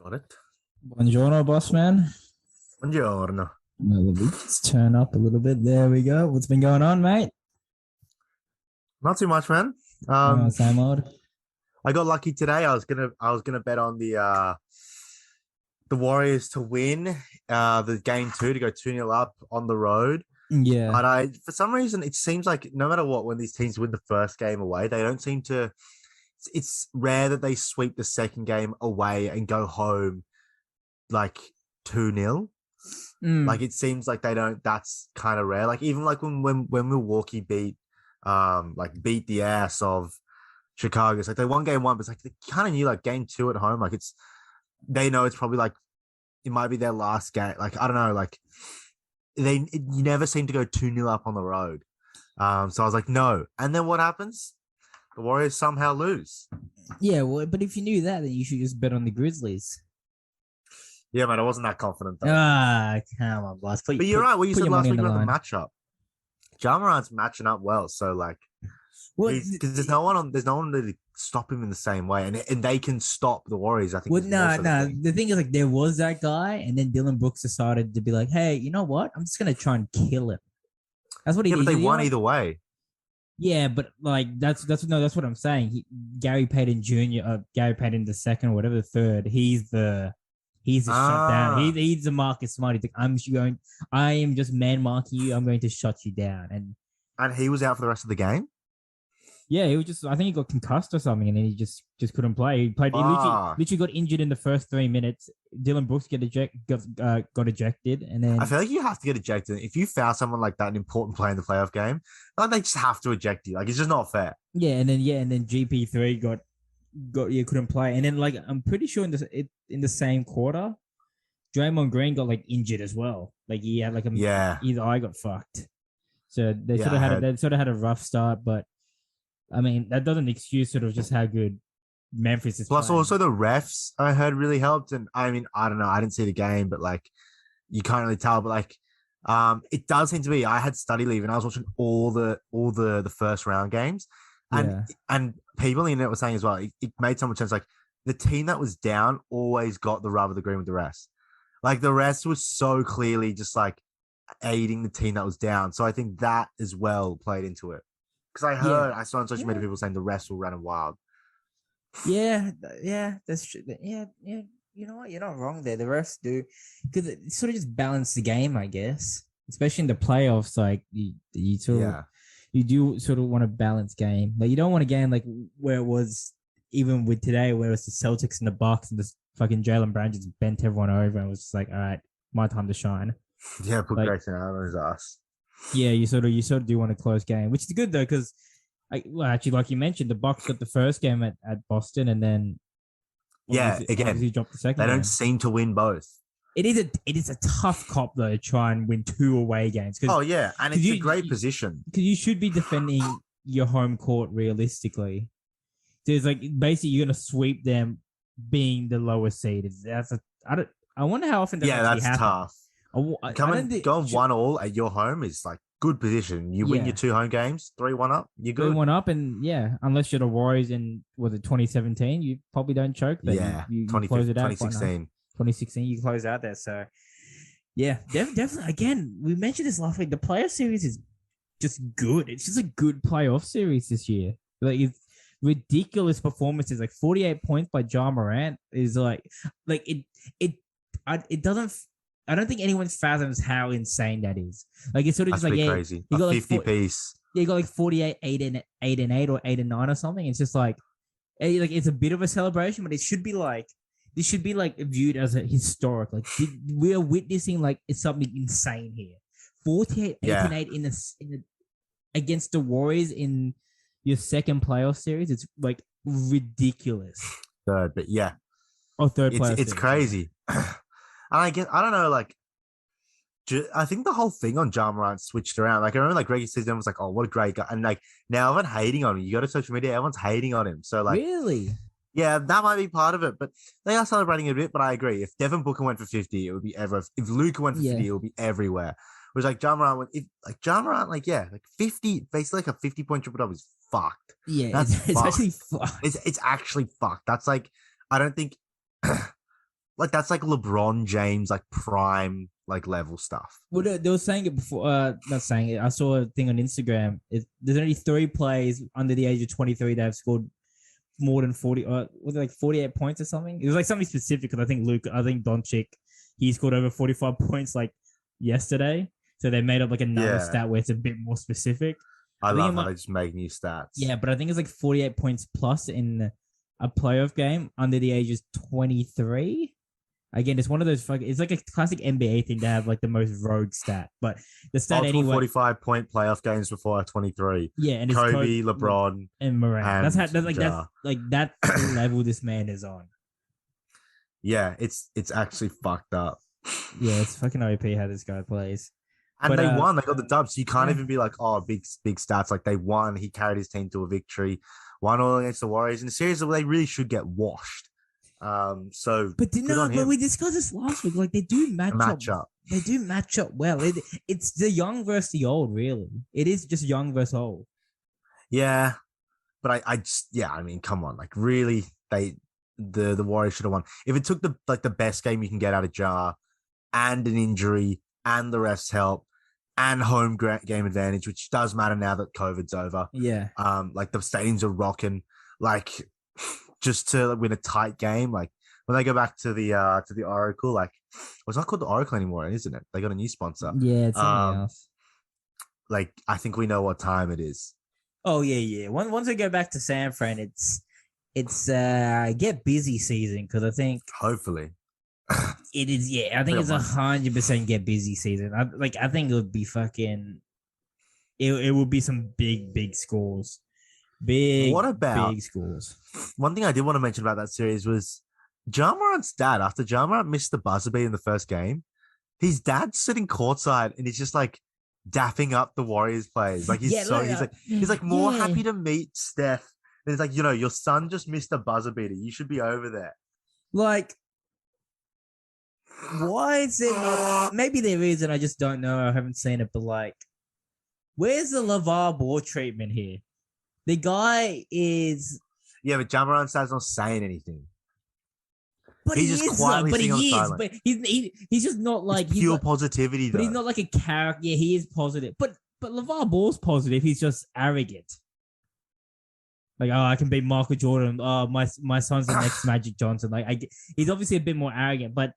Got it. Buongiorno, boss man. Buongiorno. Let's turn up a little bit. There we go. What's been going on, mate? Not too much, man. Oh, same old. I got lucky today. I was gonna bet on the Warriors to win the game two to go 2-0 up on the road. Yeah. But I for some reason it seems like no matter what, when these teams win the first game away, they don't seem to it's rare that they sweep the second game away and go home like 2-0. Like Mm. it seems like they don't. That's kind of rare. Like even like when Milwaukee beat the ass of Chicago. It's like they won game one, but it's like they kind of knew like game two at home. Like they know it's probably like it might be their last game. Like I don't know. Like you never seem to go 2-0 up on the road. So I was like no. And then what happens? The Warriors somehow lose. Yeah, well, but if you knew that, then you should just bet on the Grizzlies. Yeah, man. I wasn't that confident though. Ah, come on, boss. But you're right. What you put said your last money on week the about the line. matchup. Ja Morant's matching up well. So like. Well, Because there's no one to stop him in the same way, and they can stop the Warriors. I think. well, Is more no, so no. thing. The thing is, like, there was that guy, and then Dylan Brooks decided to be like, "Hey, you know what? I'm just gonna try and kill him." That's what he Yeah, but did. they You know won what? either way. Yeah, but like that's what I'm saying. Gary Payton Jr., Gary Payton the second or whatever the third. He's the shutdown. Ah, He's the Marcus Smart. He's like, I am just man marking you. I'm going to shut you down. And and he was out for the rest of the game. yeah, he was just. I think he got concussed or something, and then he just couldn't play. He played. He Ah, literally got injured in the first 3 minutes. Dylan Brooks got ejected, and I then feel like you have to get ejected if you foul someone like that, an important player in the playoff game. Like they just have to eject you. Like it's just not fair. and then GP3 got couldn't play, and then like I'm pretty sure in the same quarter, Draymond Green got like injured as well. Like he had like Yeah, either eye got fucked. So yeah, I heard. they sort of had a rough start, but I mean that doesn't excuse sort of just how good Memphis is Plus, playing. also the refs I heard really helped. And I mean, I don't know. I didn't see the game, but like you can't really tell. But like, it does seem to be. I had study leave, and I was watching all the first round games, and Yeah. and people on the internet were saying as well. It made so much sense. Like the team that was down always got the rub of the green with the rest. Like the rest was so clearly just like aiding the team that was down. So I think that as well played into it. Because Yeah. I saw on social media Yeah. people saying the rest were running wild. Yeah, that's true. Yeah. You know what? You're not wrong there. The refs do because it sort of just balance the game, I guess. Especially in the playoffs, like you sort of Yeah. you do sort of want a balanced game. Like you don't want a game like where it was even with today, where it's the Celtics and the Bucks and this fucking Jalen Brown just bent everyone over and was just like, all right, my time to shine. Yeah, put Like, Grayson out on his ass. yeah, you sort of do want a close game, which is good though, because well, actually, like you mentioned, the Bucks got the first game at Boston, and then Yeah, obviously again, dropped the they second don't game. seem to win both. It is a tough cop though to try and win two away games Oh because yeah, and it's a great position. you should be defending your home court realistically. There's like basically you're gonna sweep them being the lowest seed. I wonder how often that Yeah, actually that's happens. tough. I don't Coming think going 1-1 at your home is like good position. You win your yeah. two home games, 3-1 up, you're Three good. one up and yeah, unless you're the Warriors in was it 2017, you probably don't choke there. Yeah, You close it out quite nice. 2016. 2016, you close out there. So yeah, definitely. Again, we mentioned this last week. The playoff series is just good. It's just a good playoff series this year. Like it's ridiculous performances. Like 48 points by Ja Morant is like it doesn't. I don't think anyone fathoms how insane that is. Like it's sort of That's just like pretty yeah, crazy. you A got like 50 piece. you got like 48, 8 and 8 or 8 and 9 or something. It's just like it's a bit of a celebration, but it should be like this should be like viewed as a historic. Like we are witnessing like it's something insane here. 48, 8 Yeah. and 8 in the against the Warriors in your second playoff series. It's like ridiculous. Third, but yeah, Oh, third playoff it's series. crazy. And I don't know, like I think the whole thing on Ja Morant switched around. Like I remember, like Reggie says, was like, "Oh, what a great guy!" And like now everyone's hating on him. You go to social media, everyone's hating on him. So like, Really? yeah, that might be part of it. But they are celebrating a bit. But I agree. If Devin Booker went for 50, it would be ever. If Luca went for Yeah. 50, it would be everywhere. Whereas like Ja Morant, Ja Morant, like yeah, like 50, basically like a 50-point triple double is fucked. Yeah, That's it's fucked. actually fucked. It's actually fucked. That's like I don't think Like that's like LeBron James, like prime, like level stuff. Well, they were saying it before. Not saying it. I saw a thing on Instagram. There's only 3 players under the age of 23 that have scored more than 40. Was it like 48 points or something? It was like something specific because I think Doncic, he scored over 45 points like yesterday. So they made up like another Yeah. stat where it's a bit more specific. I think love it how might- they just make new stats. Yeah, but I think it's like 48 points plus in a playoff game under the age of 23. Again, it's one of those it's like a classic NBA thing to have like the most rogue stat. But the stat Multiple anyway. 45-point playoff games before 23. Yeah, and it's Kobe, LeBron, and Morant. That's Ja. that's the level this man is on. Yeah, it's actually fucked up. Yeah, it's fucking OP how this guy plays. And But, they won. They got the dub. So you can't yeah. even be like, oh, big stats. Like they won. He carried his team to a victory. Won all against the Warriors in a series that they really should get washed. So But good on but him. we discussed this last week. Like they do match up. up. They do match up well. It's the young versus the old, really. It is just young versus old. Yeah. But I just, yeah, I mean, come on. Like really, the Warriors should have won. If it took the best game you can get out of Ja and an injury and the refs help and home game advantage, which does matter now that COVID's over. Yeah. Like the stadiums are rocking. Like just to win a tight game, like when they go back to the Oracle, like it's not called the Oracle anymore, isn't it? They got a new sponsor. Yeah, it's something else. Like I think we know what time it is. Oh yeah. Once we go back to San Fran, it's get busy season because I think Hopefully. it is. Yeah, I think it's 100% get busy season. I think it would be fucking. It would be some big scores. What about big scores? One thing I did want to mention about that series was Ja Morant's dad. After Ja Morant missed the buzzer beat in the first game, his dad's sitting courtside and he's just like dapping up the Warriors players. Like he's like more happy to meet Steph. And it's like, your son just missed a buzzer beater. You should be over there. Like, why is there not? Maybe there is, and I just don't know. I haven't seen it, but like, where's the LeVar Ball treatment here? The guy is. Yeah, but Ja Morant's dad's not saying anything. But he's just quietly but he is. But he's just not like it's pure positivity. But he's not like a character. Yeah, he is positive. But LeVar Ball's positive. He's just arrogant. Like, oh, I can beat Michael Jordan. Oh, my son's the next Magic Johnson. Like, he's obviously a bit more arrogant, but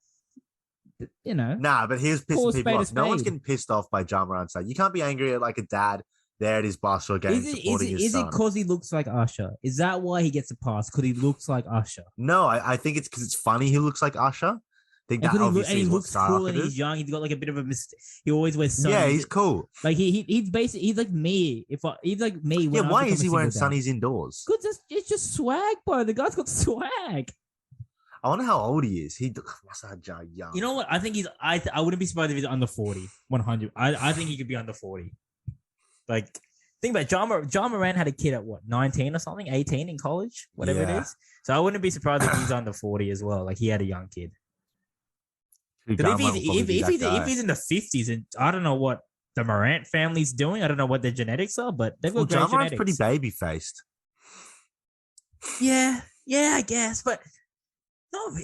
Nah, but here's pissing people off. No one's getting pissed off by Ja Morant's dad. You can't be angry at like a dad there at his basketball game supporting his son. Is it because he looks like Usher? Is that why he gets a pass? Because he looks like Usher? No, I think it's because it's funny he looks like Usher. I think that obviously he is looks cool and he's young. He's got like a bit of a he always wears sunnies. Yeah, he's cool. Like he's basically he's like me. He's like me. Yeah, why is he wearing sunnies indoors? Because it's just swag, bro. The guy's got swag. I wonder how old he is. He must have young. You know what? I think he's. I wouldn't be surprised if he's under 40, 100. I think he could be under 40. Like, think about it. John Moran had a kid at what, 19 or something, 18 in college, whatever it is. So I wouldn't be surprised if he's under 40 as well. Like he had a young kid. But if he's in the 50s, and I don't know what the Morant family's doing. I don't know what their genetics are, but they've got great genetics. Pretty baby faced. Yeah, I guess, but.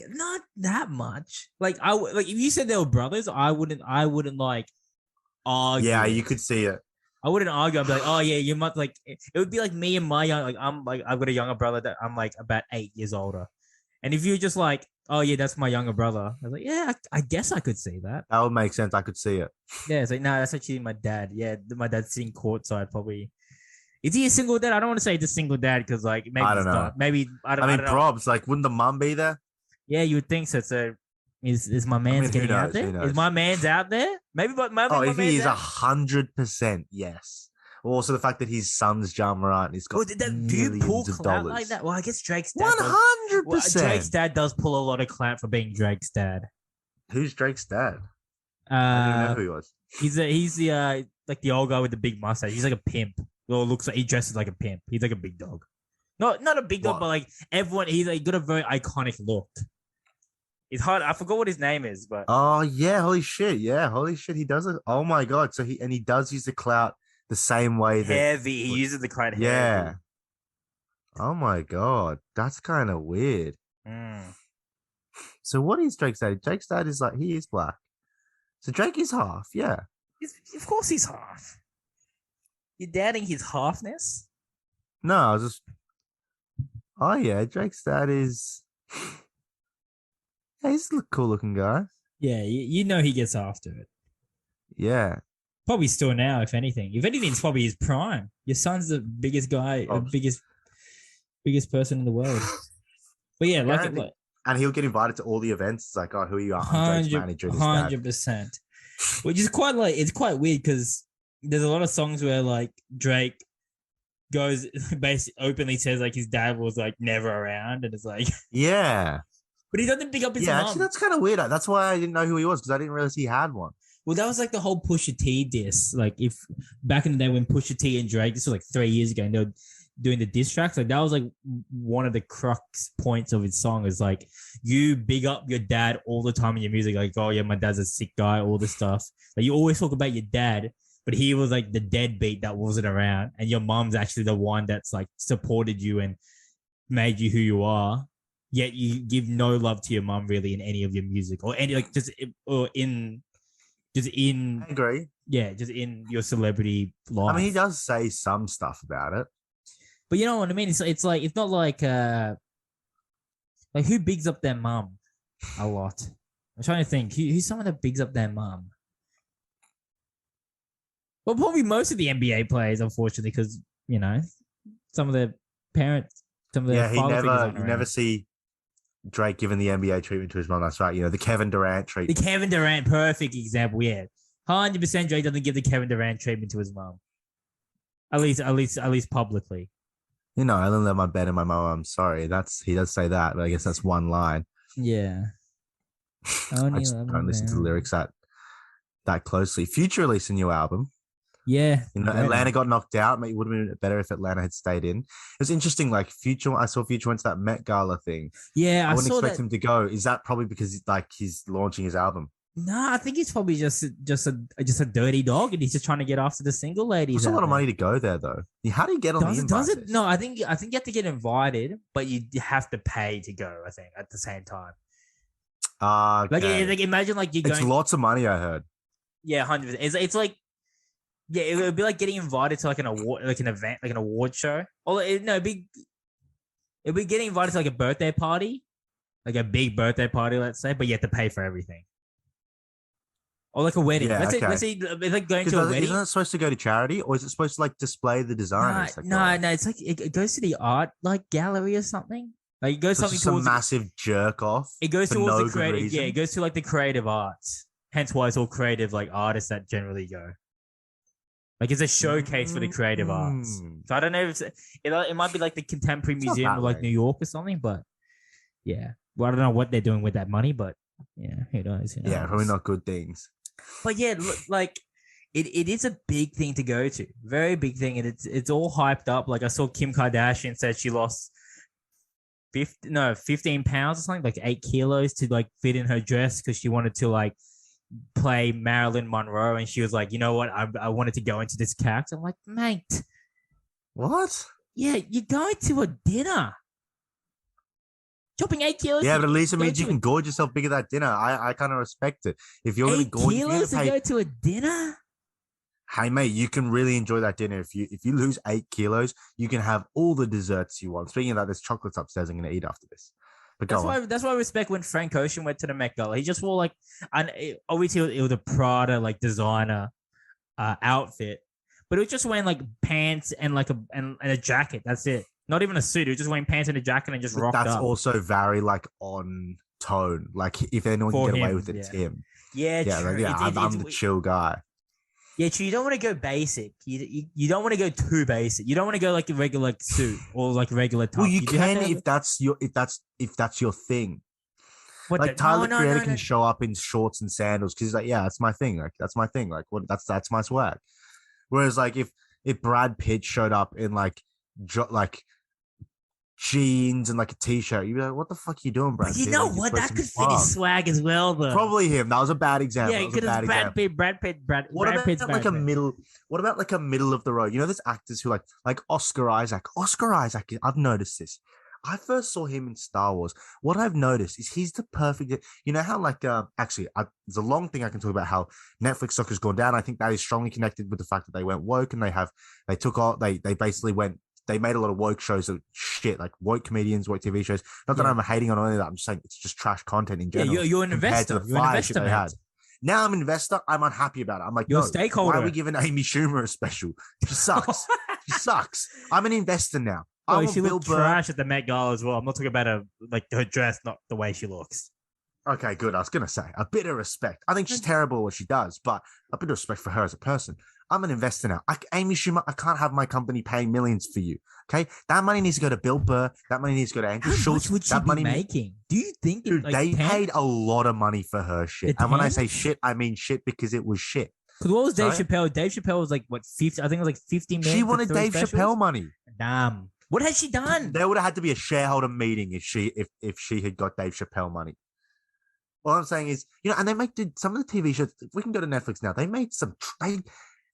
Not that much. Like if you said they were brothers, I wouldn't like argue. Yeah, you could see it. I wouldn't argue. I'd be like, oh yeah, you must like. It would be like me and my young. Like I've got a younger brother that I'm like about 8 years older, and if you're just like, oh yeah, that's my younger brother, I was like, yeah, I guess I could see that. That would make sense. I could see it. Yeah, it's like no, that's actually my dad. Yeah, my dad's sitting courtside probably. Is he a single dad? I don't want to say he's a single dad because like maybe I don't know. Maybe I don't. I mean, don't know. probs. Like, wouldn't the mum be there? Yeah, you would think so. So, is my man's getting out there? Is my man's out there? Maybe, but maybe. Oh, if he is 100%, yes. Also, the fact that his son's Ja Morant, he's got do you pull clout like that? Well, I guess Drake's dad. 100%. Drake's dad does pull a lot of clout for being Drake's dad. Who's Drake's dad? I didn't know who he was. He's the like the old guy with the big mustache. He's like a pimp. Well, looks like he dresses like a pimp. He's like a big dog. Not a big dog, but like everyone. He's like got a very iconic look. It's hard. I forgot what his name is, but oh yeah, holy shit, yeah, holy shit, he does it. Oh my god, so he does use the clout the same way that heavy. He uses the clout heavy. Yeah. Oh my god, that's kind of weird. So what is Drake's dad? Drake's dad is like he is black. So Drake is half. Yeah. Of course he's half. You're doubting his halfness? No, I was just. Oh yeah, Drake's dad is. Yeah, he's a cool looking guy. Yeah, you know he gets after it. Yeah. Probably still now, if anything. If anything, it's probably his prime. Your son's the biggest guy, the biggest person in the world. But yeah, and he'll get invited to all the events. It's like, oh, who are you? I'm Drake's manager. 100%. Which is quite it's quite weird because there's a lot of songs where like Drake goes basically openly says like his dad was like never around, and it's like yeah. But he doesn't pick up his mom. Actually, that's kind of weird. That's why I didn't know who he was because I didn't realize he had one. Well, that was like the whole Pusha T diss. Like if back in the day when Pusha T and Drake, this was like 3 years ago, and they were doing the diss tracks, like that was like one of the crux points of his song is like you big up your dad all the time in your music, like, oh yeah, my dad's a sick guy, all this stuff. Like you always talk about your dad, but he was like the deadbeat that wasn't around, and your mom's actually the one that's like supported you and made you who you are. Yet you give no love to your mom really in any of your music or any like just in. I agree. Yeah, just in your celebrity life. I mean, he does say some stuff about it, but you know what I mean. It's like it's not like who bigs up their mum a lot. I'm trying to think who's someone that bigs up their mum. Well, probably most of the NBA players, unfortunately, because you know some of their parents, some of their you never see Drake giving the NBA treatment to his mom. That's right. You know, the Kevin Durant treatment. The Kevin Durant, perfect example. Yeah, 100% Drake doesn't give the Kevin Durant treatment to his mom. At least publicly. You know, I don't let my bed in my mom. I'm sorry. He does say that, but I guess that's one line. Yeah. I just don't listen to the lyrics that closely. Future released a new album. Yeah. You know, Atlanta got knocked out. It would have been better if Atlanta had stayed in. It was interesting. Like I saw Future went to that Met Gala thing. Yeah, I wouldn't expect him to go. Is that probably because he's launching his album? No, I think he's probably just a dirty dog, and he's just trying to get after the single ladies. It's a lot of money to go there, though. How do you get on the invite? Does it? No, I think you have to get invited, but you have to pay to go. I think at the same time. Okay. Like imagine like you're going. It's lots of money. I heard. Yeah, 100%. It's like. Yeah, it would be like getting invited to like an award, like an event, like an award show. Or it'd be getting invited to like a birthday party, like a big birthday party, let's say, but you have to pay for everything. Or like a wedding. Yeah, let's say it's like going to a wedding. Isn't it supposed to go to charity, or is it supposed to like display the designers? No. It's like it goes to the art like gallery or something. Like it goes something towards massive jerk off. It goes towards the creative. Yeah, it goes to like the creative arts. Hence why it's all creative like artists that generally go. Like it's a showcase for the creative arts. So I don't know if it might be like the Contemporary Museum of like New York or something, but yeah. Well, I don't know what they're doing with that money, but yeah, who knows? Yeah, probably not good things. But yeah, like it is a big thing to go to, very big thing, and it's all hyped up. Like I saw Kim Kardashian said she lost 15 pounds or something, like 8 kilos to like fit in her dress because she wanted to like play Marilyn Monroe, and she was like, you know what, I wanted to go into this character. I'm like, mate, what? Yeah, you're going to a dinner, chopping 8 kilos. Yeah, but at least it means you can gorge yourself big at that dinner. I kind of respect it. If you're going to gorge, 8 kilos to go to a dinner. Hey mate, you can really enjoy that dinner. If you lose 8 kilos, you can have all the desserts you want. Speaking of that, there's chocolates upstairs I'm going to eat after this. But that's why I respect when Frank Ocean went to the Met Gala. He just wore like, obviously it was a Prada like designer outfit, but it was just wearing like pants and like a jacket. That's it. Not even a suit. He was just wearing pants and a jacket and just rocked up. That's also very like on tone. Like if anyone can get away with it, it's him. Yeah, true. I'm the chill guy. Yeah, true. You don't want to go basic. You don't want to go too basic. You don't want to go like a regular suit or like a regular top. Well, you can if that's your thing. Like Tyler the Creator can show up in shorts and sandals because he's like, yeah, that's my thing. Like that's my thing. Like what? That's my swag. Whereas like if Brad Pitt showed up in like jeans and like a t-shirt, you'd be like, what the fuck are you doing, Brad? But you know what? That could fit his swag as well, though. Probably him. That was a bad example. Yeah, because it's Brad Pitt. What about like a middle? What about like a middle of the road? You know, there's actors who like Oscar Isaac. Oscar Isaac. I've noticed this. I first saw him in Star Wars. What I've noticed is he's the perfect. You know how like actually, there's a long thing I can talk about how Netflix stock has gone down. I think that is strongly connected with the fact that they went woke and they took all they basically went. They made a lot of woke shows of shit, like woke comedians, woke TV shows. Not that I'm hating on any of that. I'm just saying it's just trash content in general. Yeah, you're an investor. To the fire shit they had. Now I'm an investor. I'm unhappy about it. I'm like, you're no, a stakeholder. why are we giving Amy Schumer a special? She sucks. She sucks. I'm an investor now. Oh, she looked trash at the Met Gala as well. I'm not talking about her dress, not the way she looks. Okay, good. I was gonna say a bit of respect. I think she's terrible at what she does, but a bit of respect for her as a person. I'm an investor now. Amy Schumer, I can't have my company paying millions for you. Okay, that money needs to go to Bill Burr. That money needs to go to Andrew Schultz. How much would she be making? Do you think? Dude, they paid a lot of money for her shit. And when I say shit, I mean shit because it was shit. Because what was Dave Chappelle? Dave Chappelle was like what 50? I think it was like 50 million. She wanted Dave Chappelle money. Damn. What has she done? There would have had to be a shareholder meeting if she had got Dave Chappelle money. All I'm saying is, and they make some of the TV shows. If we can go to Netflix now, they made some.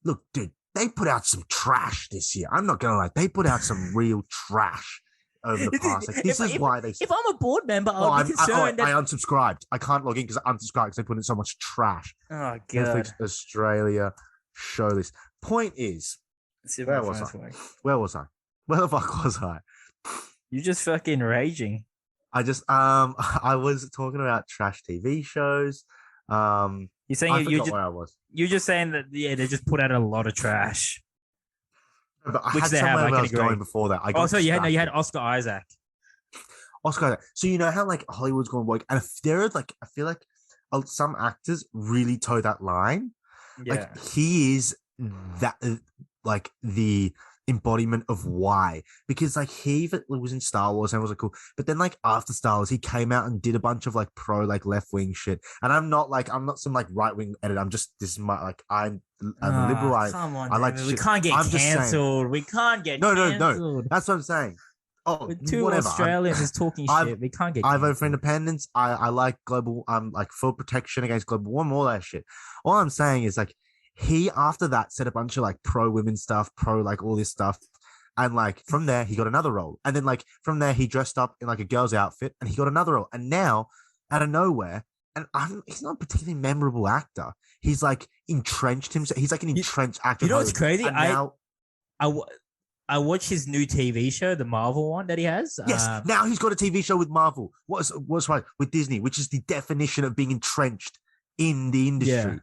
Look, dude, they put out some trash this year. I'm not gonna lie, they put out some real trash over the past. Like, this is why they. If I'm a board member, I'll be concerned. I unsubscribed. I can't log in because I unsubscribed because they put in so much trash. Oh god. Netflix Australia show this. Point is, where was I? Where was I? Where the fuck was I? You just fucking raging. I just I was talking about trash TV shows. You're saying where I was. You're just saying that they just put out a lot of trash. But I had somewhere I was going before that. You had Oscar Isaac. Oscar Isaac. So you know how like Hollywood's going woke, and if there are like, I feel like some actors really toe that line. Yeah. Like he is that like the embodiment of why, because like he was in Star Wars and was like cool, but then like after Star Wars he came out and did a bunch of like pro like left wing shit, and I'm not some like right wing editor. I'm just this is my like I'm a liberal. Come on, I like we can't get cancelled. We can't get no. That's what I'm saying. Oh, with two Australians is talking shit. We can't get. I vote for independence. I like global. I'm like full protection against global warming, all that shit. All I'm saying is like. He, after that, said a bunch of like pro women stuff, pro like all this stuff. And like from there, he got another role. And then like from there, he dressed up in like a girl's outfit and he got another role. And now, out of nowhere, and he's not a particularly memorable actor. He's like entrenched himself. He's like an entrenched actor. You know what's crazy? Now, I watched his new TV show, the Marvel one that he has. Yes, now he's got a TV show with Marvel. What's right with Disney, which is the definition of being entrenched in the industry. Yeah.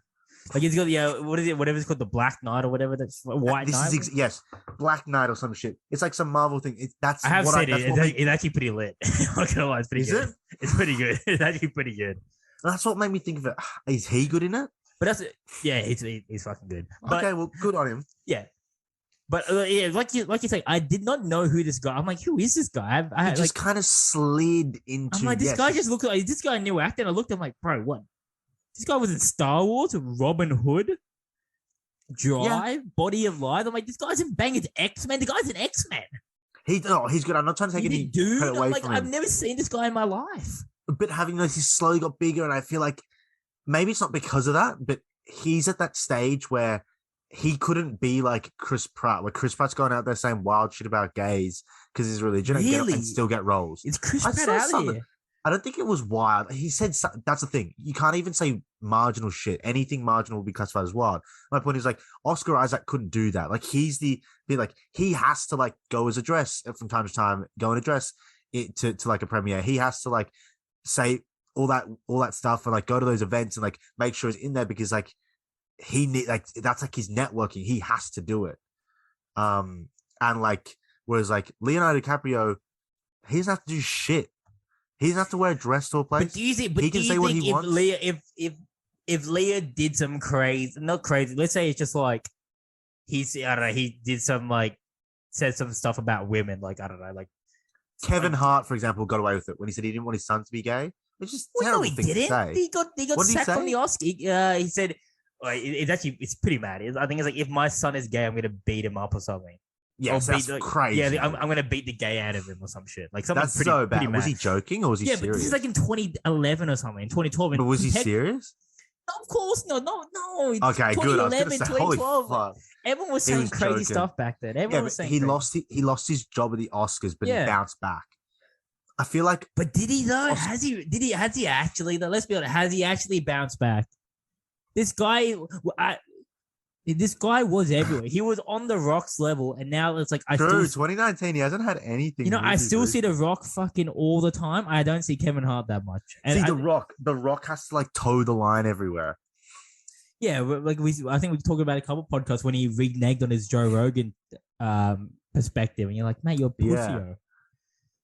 Like he's got what is it? Whatever it's called, the Black Knight or whatever. That's White Knight. Yes, Black Knight or some shit. It's like some Marvel thing. I have seen it. It's actually pretty lit. I'm not gonna lie, it's pretty good. It's pretty good. It's actually pretty good. That's what made me think of it. Is he good in it? But he's fucking good. But, okay, well, good on him. Yeah, but like you say, I did not know who this guy. I'm like, who is this guy? I just kind of slid into. I'm like, this guy just looked like this guy a new actor. And I looked at him like, bro, what? This guy was in Star Wars, Robin Hood, Drive, Body of Lies. I'm like, this guy's in Bangers X-Men. The guy's an X-Men. He's good. I'm not trying to take any credit away from him. I've never seen this guy in my life. But having noticed, he's slowly got bigger, and I feel like maybe it's not because of that, but he's at that stage where he couldn't be like Chris Pratt, where Chris Pratt's going out there saying wild shit about gays because his religion and still get roles. It's Chris Pratt out here. I don't think it was wild. He said that's the thing. You can't even say marginal shit. Anything marginal will be classified as wild. My point is like Oscar Isaac couldn't do that. Like he's he has to like go as a dress from time to time, go and address it to like a premiere. He has to like say all that stuff and like go to those events and like make sure he's in there because like that's like his networking. He has to do it. And like whereas like Leonardo DiCaprio, he doesn't have to do shit. He doesn't have to wear a dress to a place. But do you think if Leah did some not crazy, let's say it's just like he did some like said some stuff about women, like I don't know, like Kevin Hart, for example, got away with it when he said he didn't want his son to be gay. It's just terrible thing to say. He got sacked from the Oscar. He said it's pretty mad. I think it's like if my son is gay, I'm gonna beat him up or something. Yes, that's crazy. Yeah, I'm gonna beat the gay out of him or some shit. Like something that's pretty, so bad. Pretty mad. Was he joking or was he serious? Yeah, but this is like in 2011 or something, in 2012. But was he serious? No, of course, no. Okay, good. I was gonna say, 2012. Holy fuck. Everyone was saying crazy stuff back then. Everyone was saying he lost his job at the Oscars, but he bounced back. I feel like, But did he though? Has he actually though? Let's be honest. Has he actually bounced back? This guy, this guy was everywhere. He was on the Rock's level, and now it's like true, 2019, he hasn't had anything. You know, I still see recently. the Rock fucking all the time. I don't see Kevin Hart that much. And See, the Rock has to like toe the line everywhere. yeah, like I think we talked about a couple podcasts when he reneged on his Joe Rogan perspective, and you're like, mate, you're pussy. Yeah.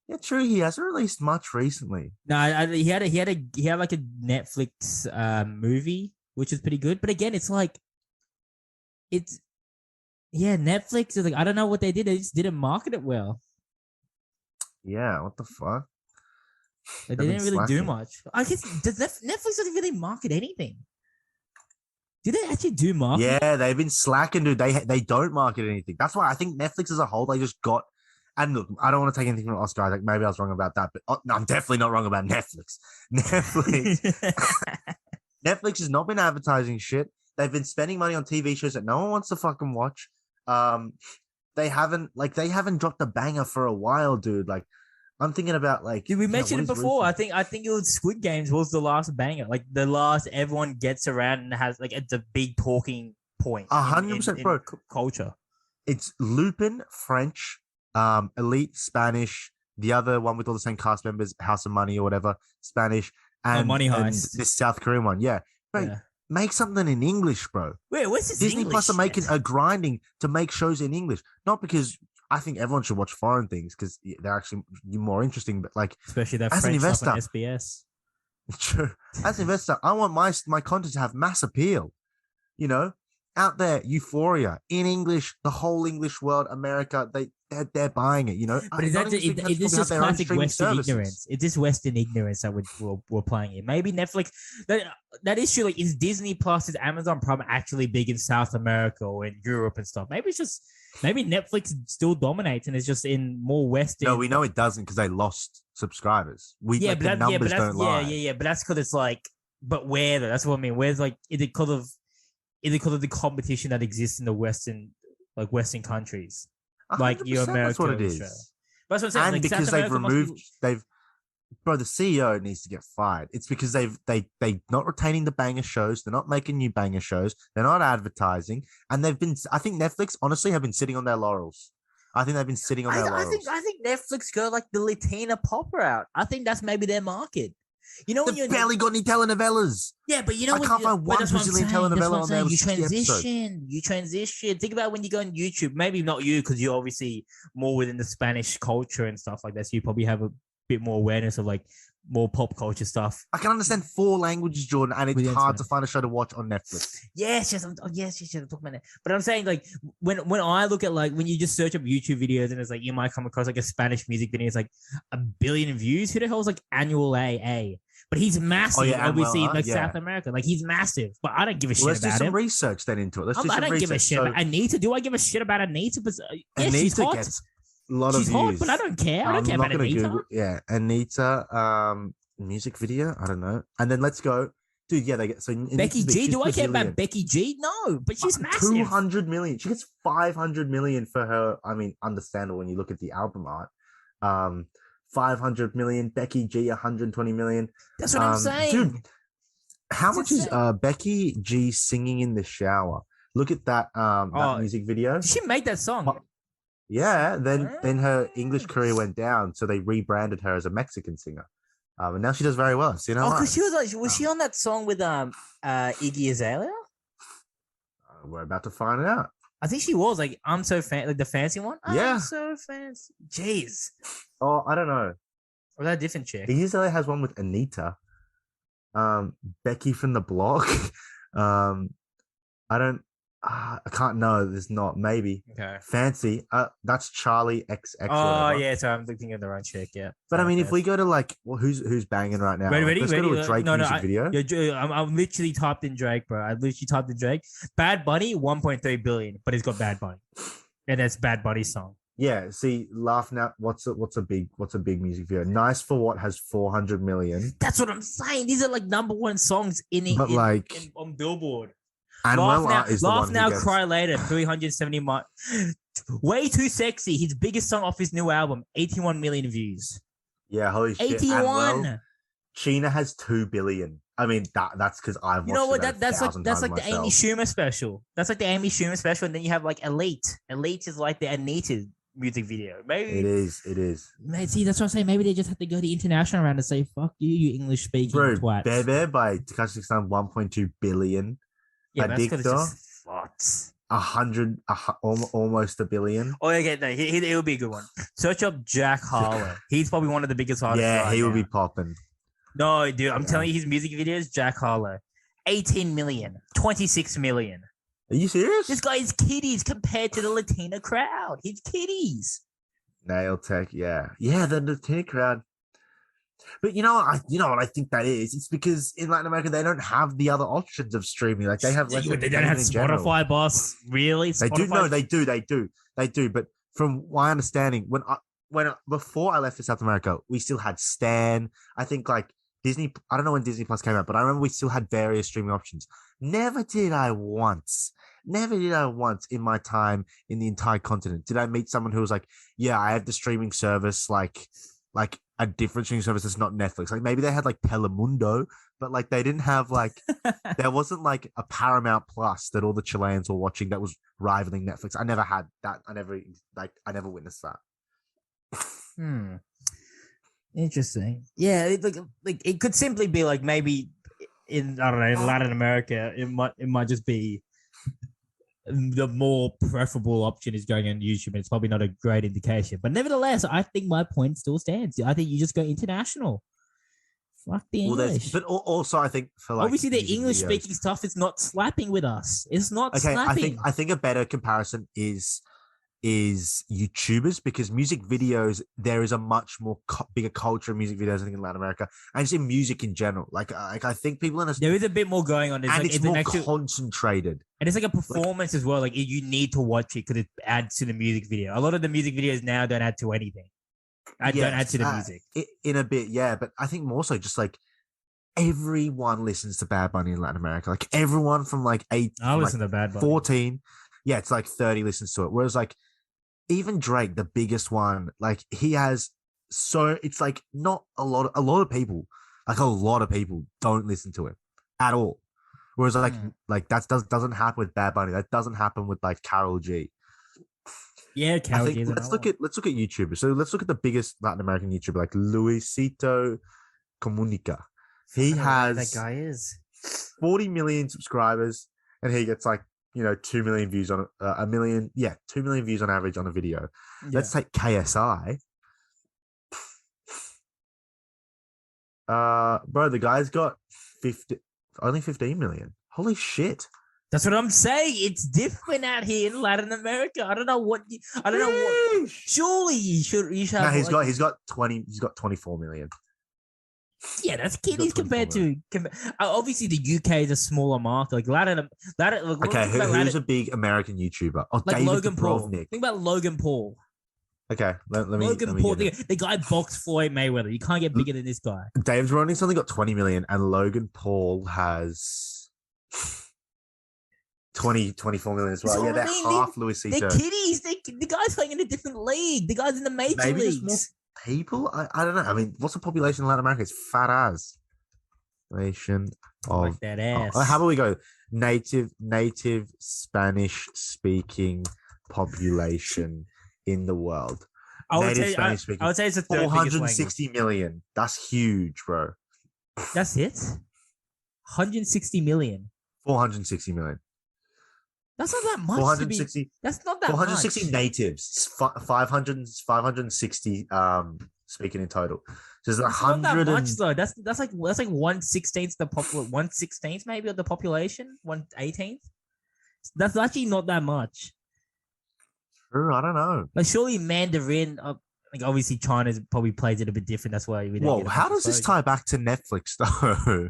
Yeah, true. He hasn't released much recently. No, he had like a Netflix movie, which is pretty good. But again, Netflix is like, I don't know what they did. They just didn't market it well. Yeah, what the fuck? Like, they didn't really do much. I guess Netflix doesn't really market anything. Do they actually do marketing? Yeah, they've been slacking, dude. They don't market anything. That's why I think Netflix as a whole, they just got. And look, I don't want to take anything from Oscar. Like maybe I was wrong about that, but no, I'm definitely not wrong about Netflix. Netflix has not been advertising shit. They've been spending money on TV shows that no one wants to fucking watch. They haven't dropped a banger for a while, dude. Like, I'm thinking about like. Did we mention it before? I think it was Squid Games was the last banger, like the last everyone gets around and has like it's a big talking point. 100%, bro. Culture. It's Lupin, French, Elite, Spanish. The other one with all the same cast members, House of Money or whatever, Spanish, and Money Heist. And this South Korean one, yeah. Bro, Yeah. Make something in English, bro. Wait, what's this Disney English Plus are making shit? a grinding to make shows in English, not because I think everyone should watch foreign things because they're actually more interesting. But like, Especially that as an French stuff on investor, SBS. true. As an investor, I want my content to have mass appeal. You know, out there, Euphoria in English, the whole English world, America, they're buying it. You know, But is this just classic Western ignorance? Is this Western ignorance that we're playing here? Maybe Netflix. That is true. Like, is Disney Plus, is Amazon Prime actually big in South America or in Europe and stuff? Maybe Netflix still dominates and it's just in more Western. No, we know it doesn't because they lost subscribers. The numbers don't lie. Yeah. But that's because it's like, but where though? That's what I mean. Where's like, is it because of the competition that exists in the Western countries? Like you, America, that's what it is. Australia. But that's what I'm saying. And like, because South they've America removed, bro, the CEO needs to get fired. It's because they not retaining the banger shows. They're not making new banger shows. They're not advertising, and I think Netflix honestly have been sitting on their laurels. I think they've been sitting on their laurels. I think Netflix go like the Latina pop route. I think that's maybe their market. You know, when They've barely got any telenovelas. Yeah, but you know, I can't find one Brazilian telenovela on there. You transition. Think about when you go on YouTube. Maybe not you, because you're obviously more within the Spanish culture and stuff like that. So you probably have a bit more awareness of like more pop culture stuff. I can understand 4 languages, Jordan, and it's hard to find a show to watch on Netflix. Yes, I'm talking about that. But I'm saying, like, when I look at, like, when you just search up YouTube videos and it's like you might come across like a Spanish music video, it's like 1 billion views. Who the hell is like Annual AA? But he's massive, obviously, in like South America. Like, he's massive, but I don't give a shit about him. Let's do some research then into it. I don't give a shit about Anita. Do I give a shit about Anita? But yeah, she's hot. Gets a lot she's of hot, views. but I don't care. I don't care about Anita. Anita, music video. I don't know. And then let's go, dude. Yeah, they get so Becky G. Do I care about Becky G? No, but she's massive. 200 million. She gets 500 million for her. I mean, understandable when you look at the album art. 500 million. Becky G, 120 million. That's what I'm saying, dude. How much is Becky G singing in the shower? Look at that that music video. Did she make that song? Yeah. Then her English career went down, so they rebranded her as a Mexican singer. And now she does very well. So, you know, because she was she on that song with Iggy Azalea? We're about to find out. I think she was like, I'm so like the fancy one. Yeah. I'm so fancy. Jeez. Oh, I don't know. Or that different chick. Iggy Azalea has one with Anita. Becky from the Block. I can't know. There's not. Maybe. Okay. Fancy. That's Charlie XX. Oh whatever. yeah, so I'm thinking of the right chick. Yeah. But I mean, if we go to like, well, who's banging right now? Ready? Let's go to a Drake music video. I'm literally typed in Drake, bro. I literally typed in Drake. Bad Bunny, 1.3 billion, but he's got Bad Bunny, and that's Bad Bunny's song. Yeah. See, Laugh Now. What's a big music video? Nice for What has 400 million. That's what I'm saying. These are like #1 songs on Billboard. And Laugh Now, Cry Later, 370 Way Too Sexy, his biggest song off his new album, 81 million views. Yeah, holy shit. And well, 81. Sheena has 2 billion. I mean, that's because I've You know watched it what? about a That's like thousand that's times like the Amy myself. Schumer special. That's like the Amy Schumer special, and then you have like Elite. Elite is like the Anita music video. It Maybe, is. It is. mate. See, that's what I'm saying. Maybe they just have to go the international round and say, "Fuck you, you English speaking Bro, twats." Bebe by Tekashi 69, 1.2 billion. Yeah, but that's because it's Addictor, just fucked. almost a billion. Oh, okay, no, he'll be a good one. Search up Jack Harlow. He's probably one of the biggest artists Yeah, right he would now. be popping. No, dude, I'm Yeah. telling you, his music videos, Jack Harlow, 18 million, 26 million. Are you serious? This guy is kiddies compared to the Latina crowd. He's kiddies. Nail Tech, yeah. Yeah, the Latina crowd. But you know what I think that is? It's because in Latin America they don't have the other options of streaming. Like they have less They don't have entertainment in general. Spotify, boss. Really? They do. Spotify? No, they do. But from my understanding, before I left for South America, we still had Stan. I think like Disney. I don't know when Disney Plus came out, but I remember we still had various streaming options. Never did I once in my time in the entire continent did I meet someone who was like, yeah, I have the streaming service like a different streaming service that's not Netflix. Like maybe they had like Telemundo, but like they didn't have like there wasn't like a Paramount Plus that all the Chileans were watching that was rivaling Netflix. I never had that. I never witnessed that. Hmm. Interesting. Yeah, like it could simply be like maybe in I don't know in Latin America it might just be the more preferable option is going on YouTube, and it's probably not a great indication. But nevertheless, I think my point still stands. I think you just go international. Fuck the English. But also I think for like obviously the music English videos- speaking stuff is not slapping with us. It's not Okay, slapping. I think a better comparison is YouTubers, because music videos there is a much more bigger culture of music videos I think in Latin America, and just in music in general. Like I think people There is a bit more going on. and like, it's more concentrated. And it's like a performance as well. Like you need to watch it because it adds to the music video. A lot of the music videos now don't add to anything. Don't add to the music. In a bit, yeah. But I think more so just like everyone listens to Bad Bunny in Latin America. Like everyone from like I listen to Bad Bunny. 14, yeah, it's like 30 listens to it. Whereas like even Drake, the biggest one, like he has it's like not a lot of people, like a lot of people don't listen to him at all. Whereas like that doesn't happen with Bad Bunny. That doesn't happen with like Karol G. Yeah, Karol G. Let's look at YouTubers. So let's look at the biggest Latin American YouTuber, like Luisito Comunica. He has that guy is 40 million subscribers, and he gets like 2 million views on 2 million views on average on a video. Yeah. Let's take KSI. Bro, the guy's got only 15 million. Holy shit. That's what I'm saying. It's different out here in Latin America. I don't know what. Surely you should. No, he's got 24 million. Yeah, that's kiddies compared to. Obviously, the UK is a smaller market. Like Latin. Okay, who's a big American YouTuber? Oh, like David Logan Paul. Dubrovnik. Think about Logan Paul. Okay, let me. Logan Paul, the guy boxed Floyd Mayweather. You can't get bigger than this guy. David Dubrovnik's only got 20 million, and Logan Paul has 24 million as well. Yeah, they're half Luisito. They're kiddies. The guy's playing in a different league. The guy's in the major leagues. More people? I don't know. I mean, what's the population in Latin America? It's fat as. Population of like that ass. How about we go? Native Spanish speaking population in the world. I would say it's a 460 million. That's huge, bro. That's it? 160 million. 460 million. That's not that much. 460. That's not that 460 much. natives. 560 speaking in total. So there's 100. Not that much though. That's like 1/16 the 1/16 maybe of the population. 1/18. That's actually not that much. True, I don't know. Like surely Mandarin. Like obviously China probably plays it a bit different. That's why we don't. Whoa, how does this tie back to Netflix though?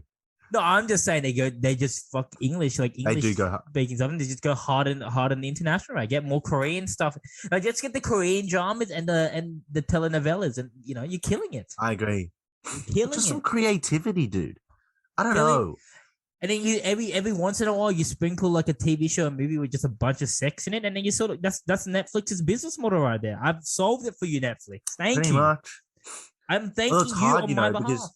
No, I'm just saying they just fuck English, like English they do go speaking something. They just go hard on the international, right? Get more Korean stuff. Like let's get the Korean dramas and the telenovelas, and you're killing it. I agree. Killing just it. some creativity, dude. I don't know. And then you every once in a while you sprinkle like a TV show or movie with just a bunch of sex in it, and then you sort of that's Netflix's business model right there. I've solved it for you, Netflix. Thank you. Pretty much. I'm Well, thanking it's you hard, on my behalf. because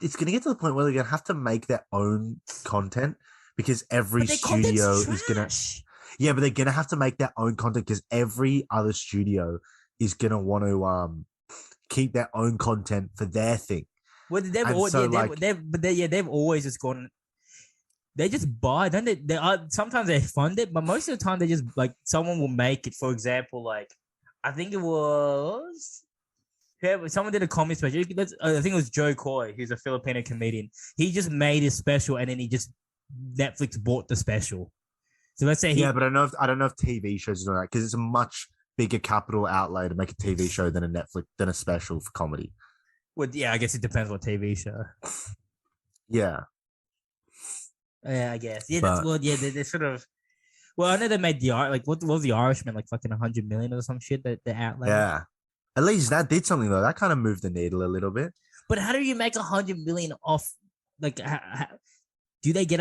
it's going to get to the point where they're going to have to make their own content because every But their content's studio is going to. trash. Yeah, but they're going to have to make their own content because every other studio is going to want to keep their own content for their thing. Well, they've And always, so, they've always just gone. They just buy, don't they? They are sometimes they fund it, but most of the time they just like someone will make it. For example, like I think it was someone did a comedy special. I think it was Joe Coy, who's a Filipino comedian. He just made his special, and then Netflix bought the special. So let's say yeah, but I don't know if TV shows is doing that because it's a much bigger capital outlay to make a TV show than a special for comedy. Well, yeah, I guess it depends what TV show. Yeah. Yeah, I guess. Yeah, But, they're sort of. Well, I know they made what was the Irishman, like fucking 100 million or some shit that the outlay. yeah. At least that did something though. That kind of moved the needle a little bit. But how do you make 100 million off? Like, do they get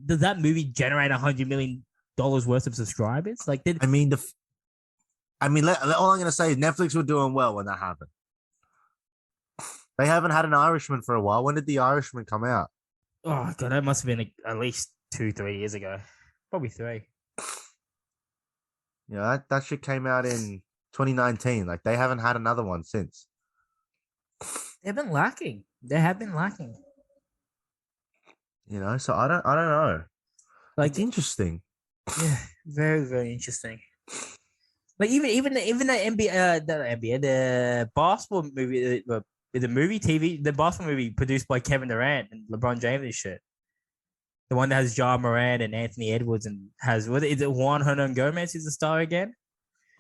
does that movie generate $100 million worth of subscribers? Like, all I'm gonna say is Netflix were doing well when that happened. They haven't had an Irishman for a while. When did the Irishman come out? Oh god, that must have been at least 2-3 years ago, probably 3. Yeah, that shit came out in 2019. Like they haven't had another one since. They've been lacking. They have been lacking. So I don't know. Like it's interesting. Yeah, very very interesting. Like even the NBA, the basketball movie, the movie TV, the basketball movie produced by Kevin Durant and LeBron James and shit. The one that has Ja Morant and Anthony Edwards and has Juan Hernan Gomez is the star again?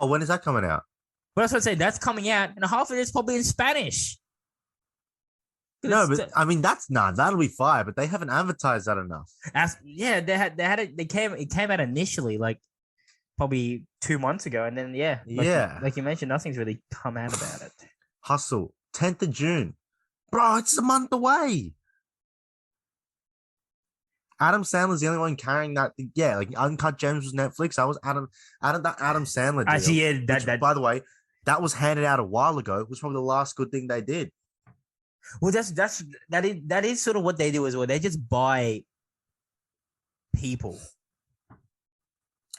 Oh, when is that coming out? But that's what I'm saying. That's coming out, and half of it's probably in Spanish. No, but I mean that'll be fire, but they haven't advertised that enough. It came out initially like probably 2 months ago, and then like you mentioned, nothing's really come out about it. Hustle, 10th of June, bro, it's a month away. Adam Sandler's the only one carrying that. Yeah, like Uncut Gems was Netflix. That was Adam Sandler deal. Actually, yeah, by the way, that was handed out a while ago. It was probably the last good thing they did. Well, that is sort of what they do as well. They just buy people.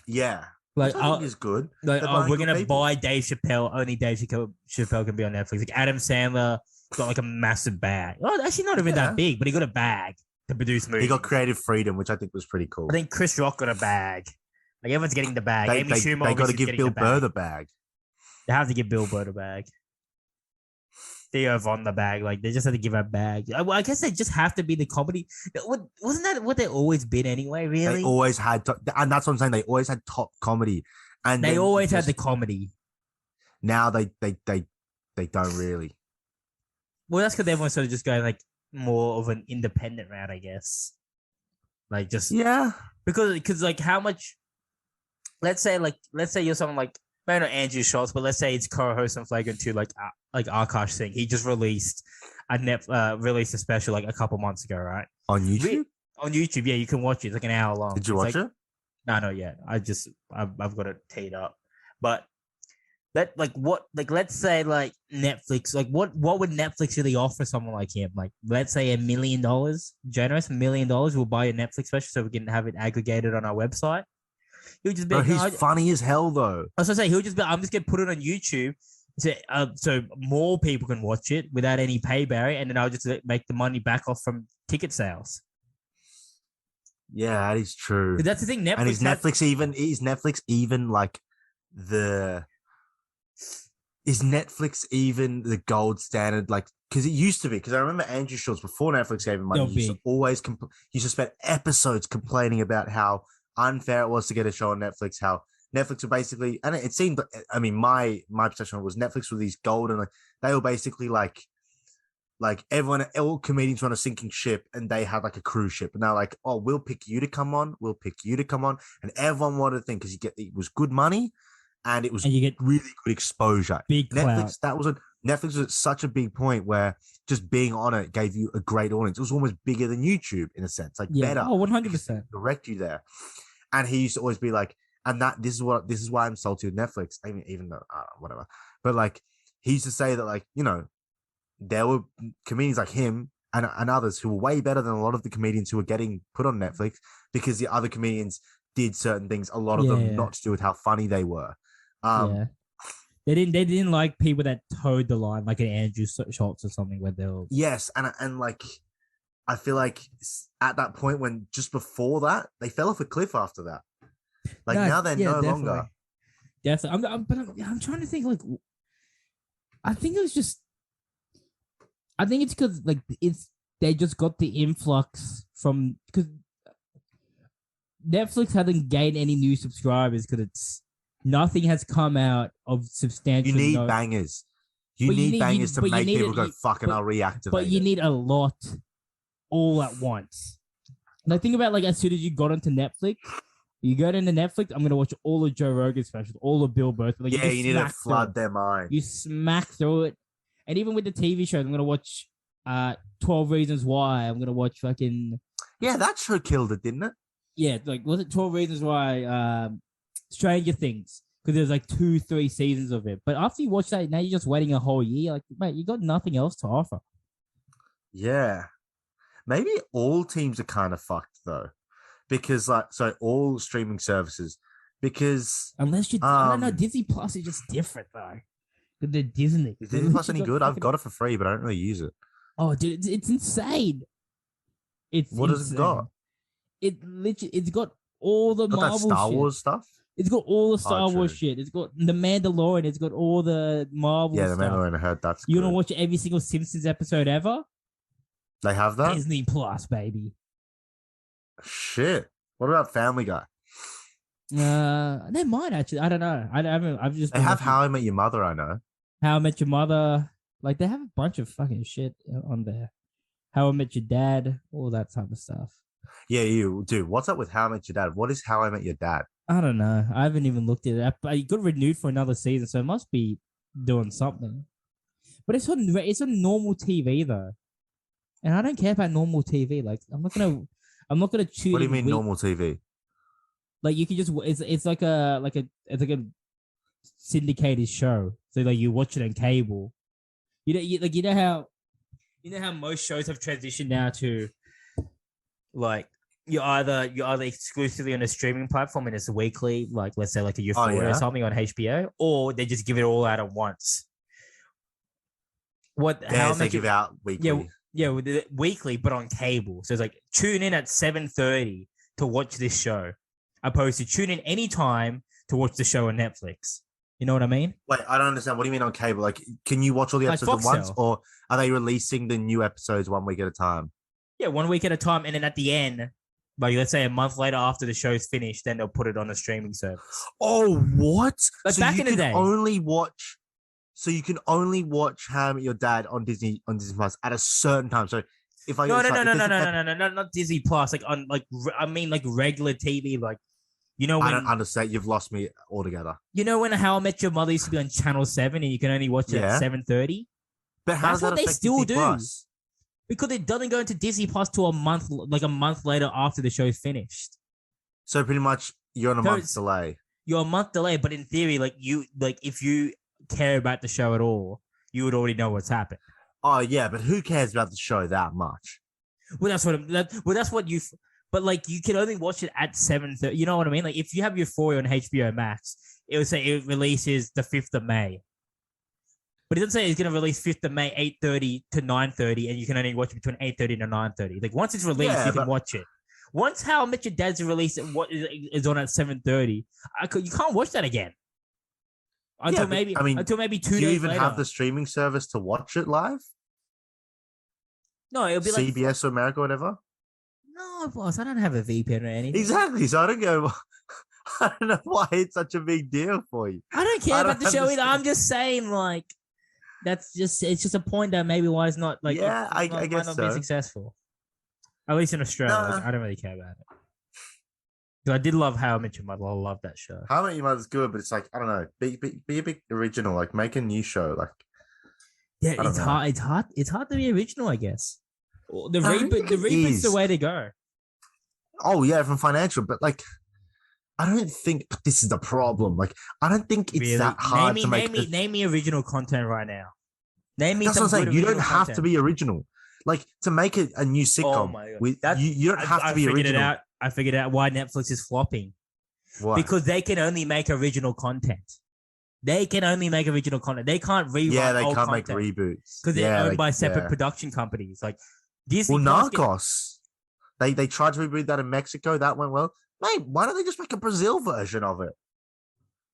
Yeah, like I think is good. Like, we're gonna buy Dave Chappelle. Only Dave Chappelle can be on Netflix. Like Adam Sandler got like a massive bag. Oh, actually not even that big, but he got a bag to produce movies. He got creative freedom, which I think was pretty cool. I think Chris Rock got a bag. Like everyone's getting the bag. They got to give Bill Burr the bag. They have to give Bill Burr the bag. Theo Von the bag. Like they just have to give a bag. Well, I guess they just have to be the comedy. Wasn't that what they always been anyway? Really, they always had, and that's what I'm saying. They always had top comedy, and they always had the comedy. Now they don't really. Well, that's because everyone's sort of just going like more of an independent route, I guess. Like just because like how much? Let's say you're someone like. Maybe not Andrew Schultz, but let's say it's co-host on Flagrant 2, like Akash Singh. He just released a special like a couple months ago, right? On YouTube? On YouTube, yeah, you can watch it. It's like an hour long. Did you watch it? No, not yet. I've got it teed up. But let's say like Netflix, like what would Netflix really offer someone like him? Like let's say $1 million, generous $1 million, we'll buy a Netflix special so we can have it aggregated on our website. He'll just be. He's funny as hell, though. I was gonna say he'll just be. I'm just gonna put it on YouTube, so more people can watch it without any pay barrier, and then I'll just make the money back off from ticket sales. Yeah, that is true. But that's the thing. Netflix and is Netflix even like the? Is Netflix even the gold standard? Like, because it used to be. Because I remember Andrew Schultz before Netflix gave him money. He used to spend episodes complaining about how unfair it was to get a show on Netflix, how Netflix were basically, and it seemed, I mean, my perception was Netflix were these golden, like they were basically like all comedians were on a sinking ship and they had like a cruise ship and they're like, oh, we'll pick you to come on, and everyone wanted to think because it was good money and it was you get really good exposure. Big Netflix, Netflix was at such a big point where just being on it gave you a great audience. It was almost bigger than YouTube in a sense, like better. Oh, 100%. Direct you there. And he used to always be like, and this is why I'm salty with Netflix. I mean, even though whatever, but like he used to say that, like, there were comedians like him and others who were way better than a lot of the comedians who were getting put on Netflix because the other comedians did certain things, a lot of them Yeah. not to do with how funny they were. Yeah. They didn't like people that towed the line, like an Andrew Schultz or something, where they'll. Yes, and like I feel like at that point when just before that they fell off a cliff after that. Like No, now they're yeah, no definitely. longer. Definitely. I'm trying to think. Like, I think it was just. I think it's because like they just got the influx from because Netflix hasn't gained any new subscribers because it's nothing has come out of substantial. You need bangers. You need bangers to make people go, fucking, I'll reactivate. But you need a lot all at once. Like, think about, like, as soon as you got onto Netflix, you go into Netflix, I'm going to watch all of Joe Rogan specials, all of Bill Burr. Like, yeah, you need to flood their mind. You smack through it. And even with the TV shows, I'm going to watch 12 Reasons Why. I'm going to watch fucking... Yeah, that show killed it, didn't it? Yeah, like, was it 12 Reasons Why? Stranger Things. Because there's like 2-3 seasons of it. But after you watch that, now you're just waiting a whole year. Like, mate, you got nothing else to offer. Yeah. Maybe all teams are kind of fucked, though. Because, like, so all streaming services. Because... Unless you... I don't know, Disney Plus is just different, though. The Disney. Is Disney Plus any good? I've got it for free, but I don't really use it. Oh, dude, it's insane. What has it got? It's got all the Marvel Star shit. Wars stuff? It's got all the Star Wars shit. It's got the Mandalorian. It's got all the Marvel stuff. Yeah, the Mandalorian, I heard that's You good. want to watch every single Simpsons episode ever? They have that? Disney Plus, baby. Shit. What about Family Guy? They might actually. I don't know. I've just. They have How I Met Your Mother, I know. How I Met Your Mother. Like, they have a bunch of fucking shit on there. How I Met Your Dad. All that type of stuff. Yeah, dude. What's up with How I Met Your Dad? What is How I Met Your Dad? I don't know. I haven't even looked at it. But it got renewed for another season, so it must be doing something. But it's on normal TV though, and I don't care about normal TV. Like, I'm not gonna choose. What do you mean normal TV? Like, you can just it's like a syndicated show. So like you watch it on cable. You know how most shows have transitioned now to like. You're either exclusively on a streaming platform and it's weekly, like let's say like a Euphoria or something on HBO, or they just give it all out at once. They give out weekly. Yeah, weekly, but on cable. So it's like tune in at 7:30 to watch this show, opposed to tune in anytime to watch the show on Netflix. You know what I mean? Wait, I don't understand. What do you mean on cable? Like, can you watch all the episodes at once, or are they releasing the new episodes 1 week at a time? Yeah, 1 week at a time, and then at the end. Like, let's say a month later after the show's finished, then they'll put it on a streaming service. Oh, what? Like, so back in the day. So you can only watch How I Met Your Dad on Disney Plus at a certain time. So if I no, not Disney Plus. Like I mean regular TV. Like, you know, I don't understand. You've lost me altogether. You know when How I Met Your Mother used to be on Channel 7 and you can only watch it at 7:30. But how does that affect Disney Plus? Because it doesn't go into Disney Plus till a month later after the show's finished. So pretty much you're on a month delay. You're a month delay, but in theory, if you care about the show at all, you would already know what's happened. Oh yeah, but who cares about the show that much? Well, that's what you. But like, you can only watch it at 7:30. You know what I mean? Like, if you have Euphoria on HBO Max, it would say it releases the 5th of May. But it doesn't say it's going to release 5th of May, 8:30 to 9:30, and you can only watch it between 8:30 to 9:30. Like, once it's released, you can watch it. Once How I Met Your Dad's released, what is on at 7:30, you can't watch that again. Until maybe 2 days later. Do you even have the streaming service to watch it live? No, it'll be like CBS or America or whatever. No, boss, I don't have a VPN or anything. Exactly. So I don't go. I don't know why it's such a big deal for you. I don't care about the show either. I'm just saying, like. It's just a point that maybe why it's not like I guess might not be successful. At least in Australia, I don't really care about it. Because I did love How I Met Your Mother. I love that show. How I Met Your Mother's good, but it's like I don't know. Be a bit original. Like make a new show. Like it's hard. It's hard to be original, I guess. The reboot's the way to go. Oh yeah, from financial, but like I don't think this is the problem. Like, I don't think it's Really? that hard to make. Name me original content right now. Name me That's what some I'm good saying. You don't original have to content. be original. Like to make a new Oh sitcom my god, with that you don't have I to be figured it original. out. I figured out why Netflix is flopping Why? because they can only make original content. They can only make original content. They can't Yeah, rerun they old can't make content reboots. because they're Yeah, owned by separate yeah. production companies. Like Disney Well, Plus can. Narcos. They tried to reboot that in Mexico. That went well. Mate, why don't they just make a Brazil version of it?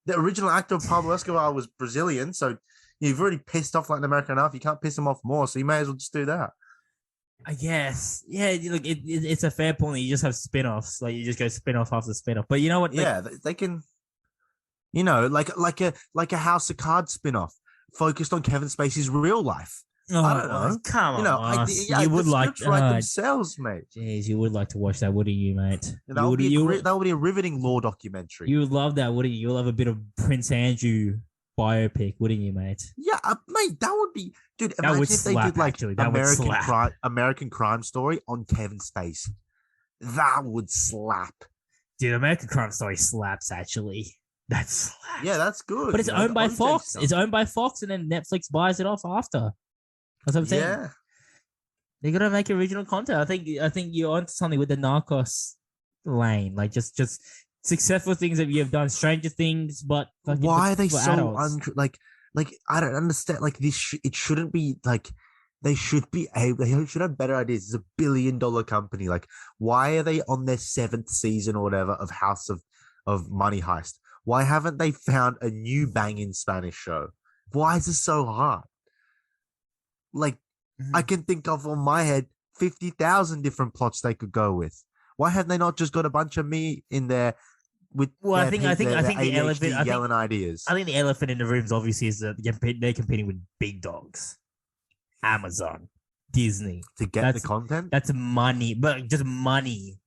The original actor of Pablo Escobar was Brazilian, so you've already pissed off Latin America enough. You can't piss them off more, so you may as well just do that. I guess, yeah. Look, it's a fair point. You just have spin-offs. Like you just go spin-off after spin-off. But you know what? Like, Yeah, they can, like a House of Cards spin-off focused on Kevin Spacey's real life. I don't know. come on. Yeah, You the would like. scripts write themselves, mate. Jeez, you would like to watch that, wouldn't you, mate? That would be a riveting law documentary. You would love that, wouldn't you? You'll have a bit of Prince Andrew biopic, wouldn't you, mate? Yeah, mate, that would be, dude. That would Imagine if they slap, did like actually. That would slap. American Crime Story on Kevin Spacey. That would slap. Dude, American Crime Story slaps, actually. That's slaps. Yeah, that's good. But it's owned by Fox. It's owned by Fox, and then Netflix buys it off after. That's what I'm saying. Yeah. They're gonna make original content. I think you're onto something with the Narcos lane. Like just successful things that you have done, Stranger Things, but why are they so adults. like I don't understand. Like this, it shouldn't be like they should be able. They should have better ideas. It's $1 billion company. Like, why are they on their 7th season or whatever of House of Money Heist? Why haven't they found a new banging Spanish show? Why is this so hard? Like, I can think of on my head 50,000 different plots they could go with. Why have they not just got a bunch of me in there with? Well, I think the elephant yelling ideas. I think the elephant in the room is obviously is that they're competing with big dogs, Amazon, Disney to get the content. That's money, but just money.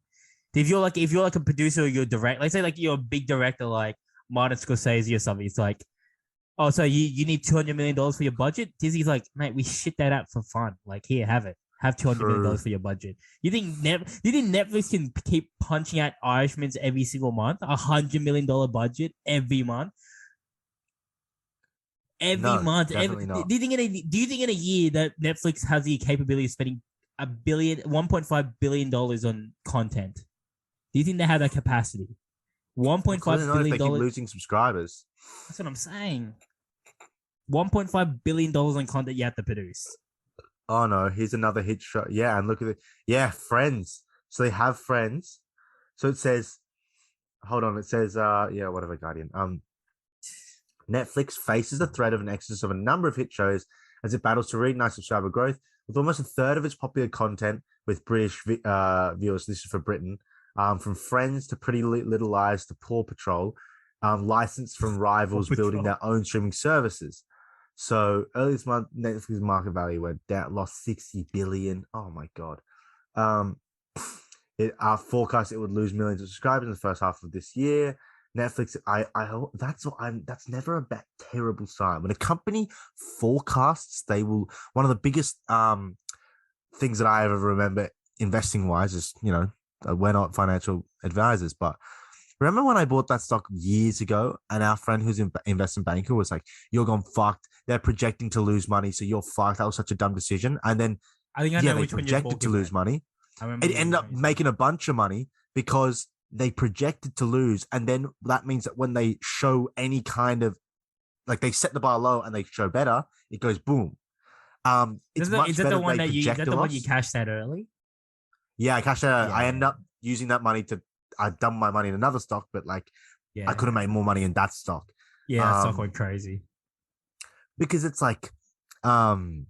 If you're like a producer or you're a director, like say like you're a big director like Martin Scorsese or something, it's like, oh, so you need $200 million for your budget? Disney's like, mate, we shit that out for fun. Like, here, have it. Have $200 million for your budget. You think Netflix can keep punching out Irishmans every single month? $100 million budget every month? Every month. Not. Do you think in a year that Netflix has the capability of spending $1.5 billion on content? Do you think they have that capacity? $1.5 billion. They keep losing subscribers. That's what I'm saying. $1.5 billion on content you have to produce. Oh no, here's another hit show. Yeah, and look at it. Yeah, Friends. So they have Friends. So it says, hold on, it says, whatever, Guardian. Netflix faces the threat of an exodus of a number of hit shows as it battles to reignite subscriber growth, with almost a third of its popular content with British viewers. This is for Britain. From Friends to Pretty Little Lies to Paw Patrol, licensed from rivals building their own streaming services. So early this month, Netflix's market value went down, lost 60 billion. Oh my god! It forecast it would lose millions of subscribers in the first half of this year. Netflix, that's never a terrible sign. When a company forecasts, they will. One of the biggest things that I ever remember investing wise is, we're not financial advisors, but remember when I bought that stock years ago and our friend who's an investment banker was like, you're gone fucked. They're projecting to lose money. So you're fucked. That was such a dumb decision. And then they projected to lose money. It ended up making a bunch of money because they projected to lose. And then that means that when they show any kind of, like they set the bar low and they show better, it goes boom. Is that the one that you cashed out early? Yeah, I cashed out. Yeah. I ended up using that money I dumped my money in another stock, but I could have made more money in that stock. Yeah, that stock went crazy. Because it's like, when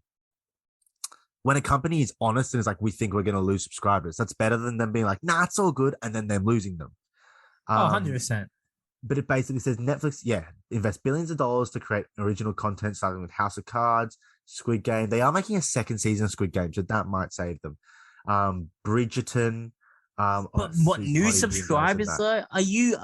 a company is honest and is like, we think we're going to lose subscribers, that's better than them being like, nah, it's all good, and then them losing them. 100%. But it basically says Netflix, invest billions of dollars to create original content, starting with House of Cards, Squid Game. They are making a second season of Squid Game, so that might save them. Bridgerton. But what new subscribers though? Are you,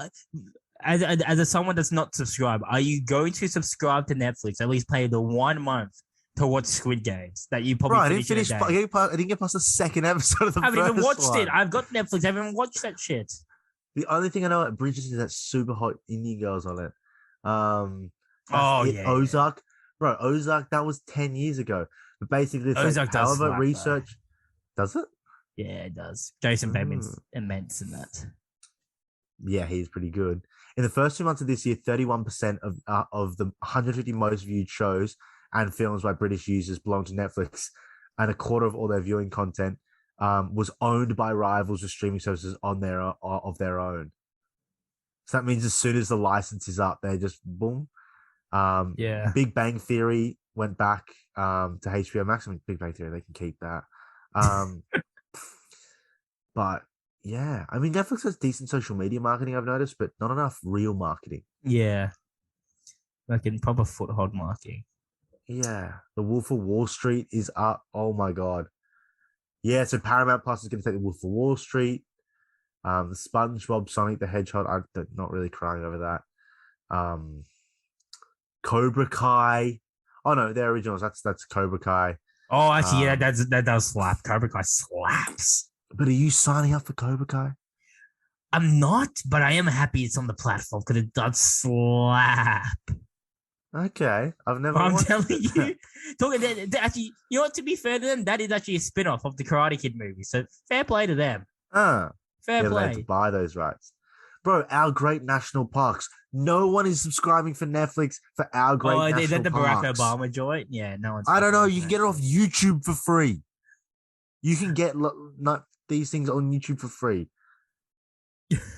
as someone that's not subscribed, are you going to subscribe to Netflix? At least pay the 1 month to watch Squid Games that you probably I didn't get past the second episode of the first one. I haven't even watched it. I've got Netflix. I haven't watched that shit. The only thing I know at Bridges is that super hot Indian girls on it. That's Oh it. yeah, yeah. Ozark, bro, Ozark, that was 10 years ago. But basically, it's like Ozark does however slap though. research does it. Yeah, it does. Jason Mm. Bateman's immense in that. Yeah, he's pretty good. In the first 2 months of this year, 31% of the 150 most viewed shows and films by British users belong to Netflix, and a quarter of all their viewing content was owned by rivals with streaming services on their of their own. So that means as soon as the license is up, they just boom. Yeah. Big Bang Theory went back to HBO Max. I mean, Big Bang Theory, they can keep that. Um, but yeah, I mean, Netflix has decent social media marketing, I've noticed, but not enough real marketing. Yeah. Like in proper foothold marking. Yeah, The Wolf of Wall Street is up. Oh my god. Yeah, so Paramount Plus is going to take The Wolf of Wall Street. The SpongeBob, Sonic the Hedgehog. I'm not really crying over that. Cobra Kai. Oh no, they're originals. That's Cobra Kai. Oh, actually, yeah, Um, that does slap. Cobra Kai slaps. but are you signing up for Cobra Kai? I'm not, but I am happy it's on the platform because it does slap. Okay, I've never I'm watched telling it. you, talking actually, you know what? To be fair to them, that is actually a spin-off of the Karate Kid movie. So fair play to them. Ah, Fair yeah, but they had to play. buy those rights. Bro, our great national parks. No one is subscribing for Netflix for our great Oh, is national that the Barack parks. Obama joint? Yeah, no one's. I don't know. fucking You can get it off YouTube for free. You can get not these things on YouTube for free.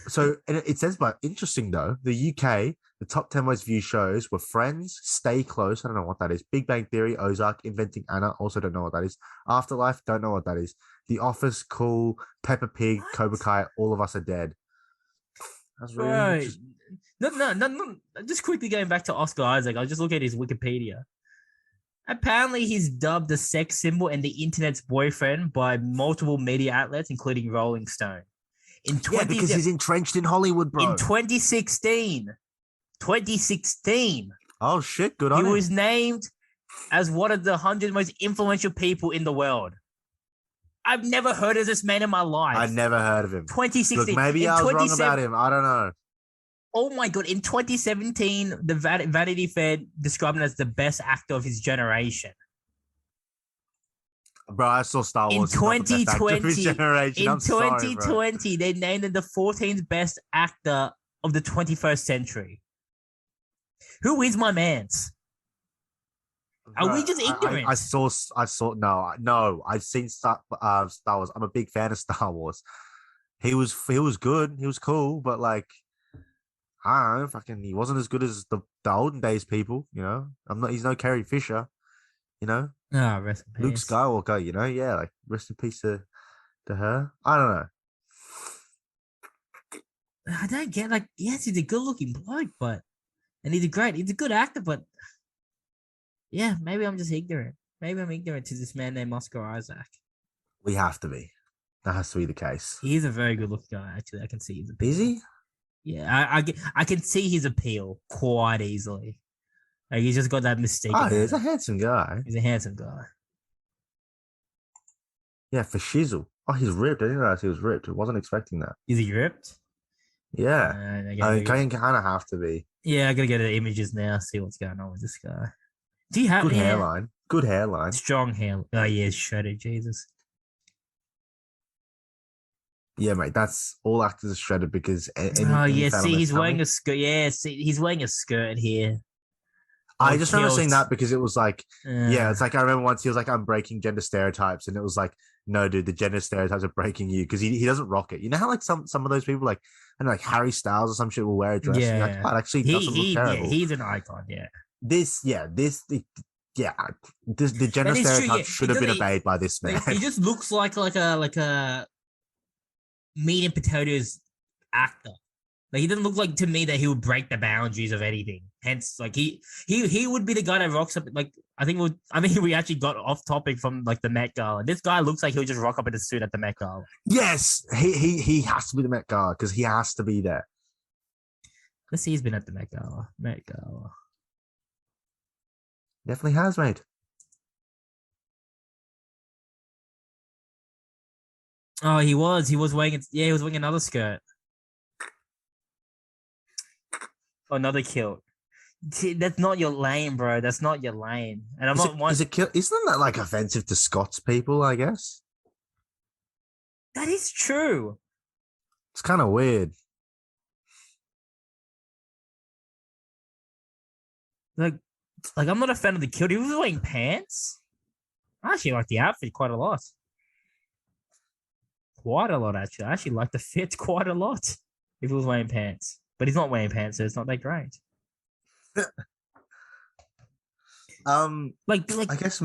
So and it says, but interesting though, the UK, the top 10 most viewed shows were Friends, Stay Close, I don't know what that is, Big Bang Theory, Ozark, Inventing Anna, also don't know what that is, Afterlife, don't know what that is, The Office, Cool, Peppa Pig, What? Cobra Kai, All of Us Are Dead. That's really Right. interesting. No. Just quickly going back to Oscar Isaac, I'll just look at his Wikipedia. Apparently, he's dubbed a sex symbol and the internet's boyfriend by multiple media outlets, including Rolling Stone. Yeah, because he's entrenched in Hollywood, bro. In 2016, Oh shit, good he on him. was named as one of the 100 most influential people in the world. I've never heard of this man in my life. I'd never heard of him. 2016. Look, maybe I was wrong about him. I don't know. Oh my god! In 2017, the Vanity Fair described him as the best actor of his generation. Bro, I saw Star Wars. In 2020, I'm sorry, 2020, they named him the 14th best actor of the 21st century. Who is my man's? Are we just ignorant? I saw. No. I've seen Star Wars. I'm a big fan of Star Wars. He was good. He was cool, but like, I don't know, fucking, he wasn't as good as the olden days people. You know, He's no Carrie Fisher. You know, Rest in Luke peace. Skywalker. You know, yeah, like rest in peace to her. I don't know. I don't get like, yes, he's a good-looking bloke, and he's a good actor, but yeah, maybe I'm just ignorant. Maybe I'm ignorant to this man named Oscar Isaac. We have to be. That has to be the case. He's a very good-looking guy. Actually, I can see his appeal. Is he? Yeah, I can see his appeal quite easily. Like he's just got that mystique. Oh, he's a handsome guy. He's a handsome guy. Yeah, for shizzle. Oh, he's ripped. I didn't realize he was ripped. I wasn't expecting that. Is he ripped? Yeah. I kind of have to be. Yeah, I gotta go to the images now, see what's going on with this guy. Do you have Good hairline? Good hairline. Strong hair. Oh yeah, shredded. Jesus. Yeah, mate. That's all actors are shredded because. See, he's wearing a skirt. Yeah, see, he's wearing a skirt here. I just remember seeing that because it was like, it's like I remember once he was like, "I'm breaking gender stereotypes," and it was like, "No, dude, the gender stereotypes are breaking you," because he doesn't rock it. You know how like some of those people like, I don't know, like Harry Styles or some shit will wear a dress. Yeah, and you're like, oh, it actually doesn't look terrible. Yeah, he's an icon. Yeah. The gender stereotype should have been obeyed by this man. He just looks like a meat and potatoes actor. Like he doesn't look like to me that he would break the boundaries of anything. Hence, like he would be the guy that rocks up. Like I think we actually got off topic from like the Met Gala. This guy looks like he'll just rock up in a suit at the Met Gala. Yes, he has to be the Met Gala because he has to be there. Let's see, he's been at the Met Gala. Definitely has, mate. Oh, he was wearing it. Yeah, he was wearing another skirt. Another kilt. See, that's not your lane, bro. That's not your lane. And I'm Is not it, one. is it, isn't that like offensive to Scots people, I guess? That is true. It's kind of weird. Like, I'm not a fan of the kilt. He was wearing pants. I actually like the outfit quite a lot. Quite a lot, actually. I actually like the fit quite a lot. If he was wearing pants, but he's not wearing pants, so it's not that great. I guess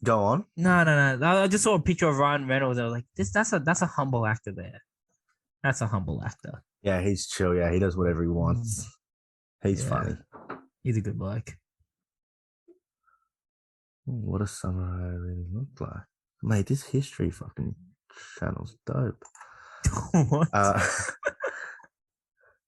go on. No. I just saw a picture of Ryan Reynolds. I was like, that's a humble actor there. That's a humble actor. Yeah, he's chill. Yeah, he does whatever he wants. He's funny. He's a good bloke. What does samurai really look like? Mate, this history fucking channel's dope. What?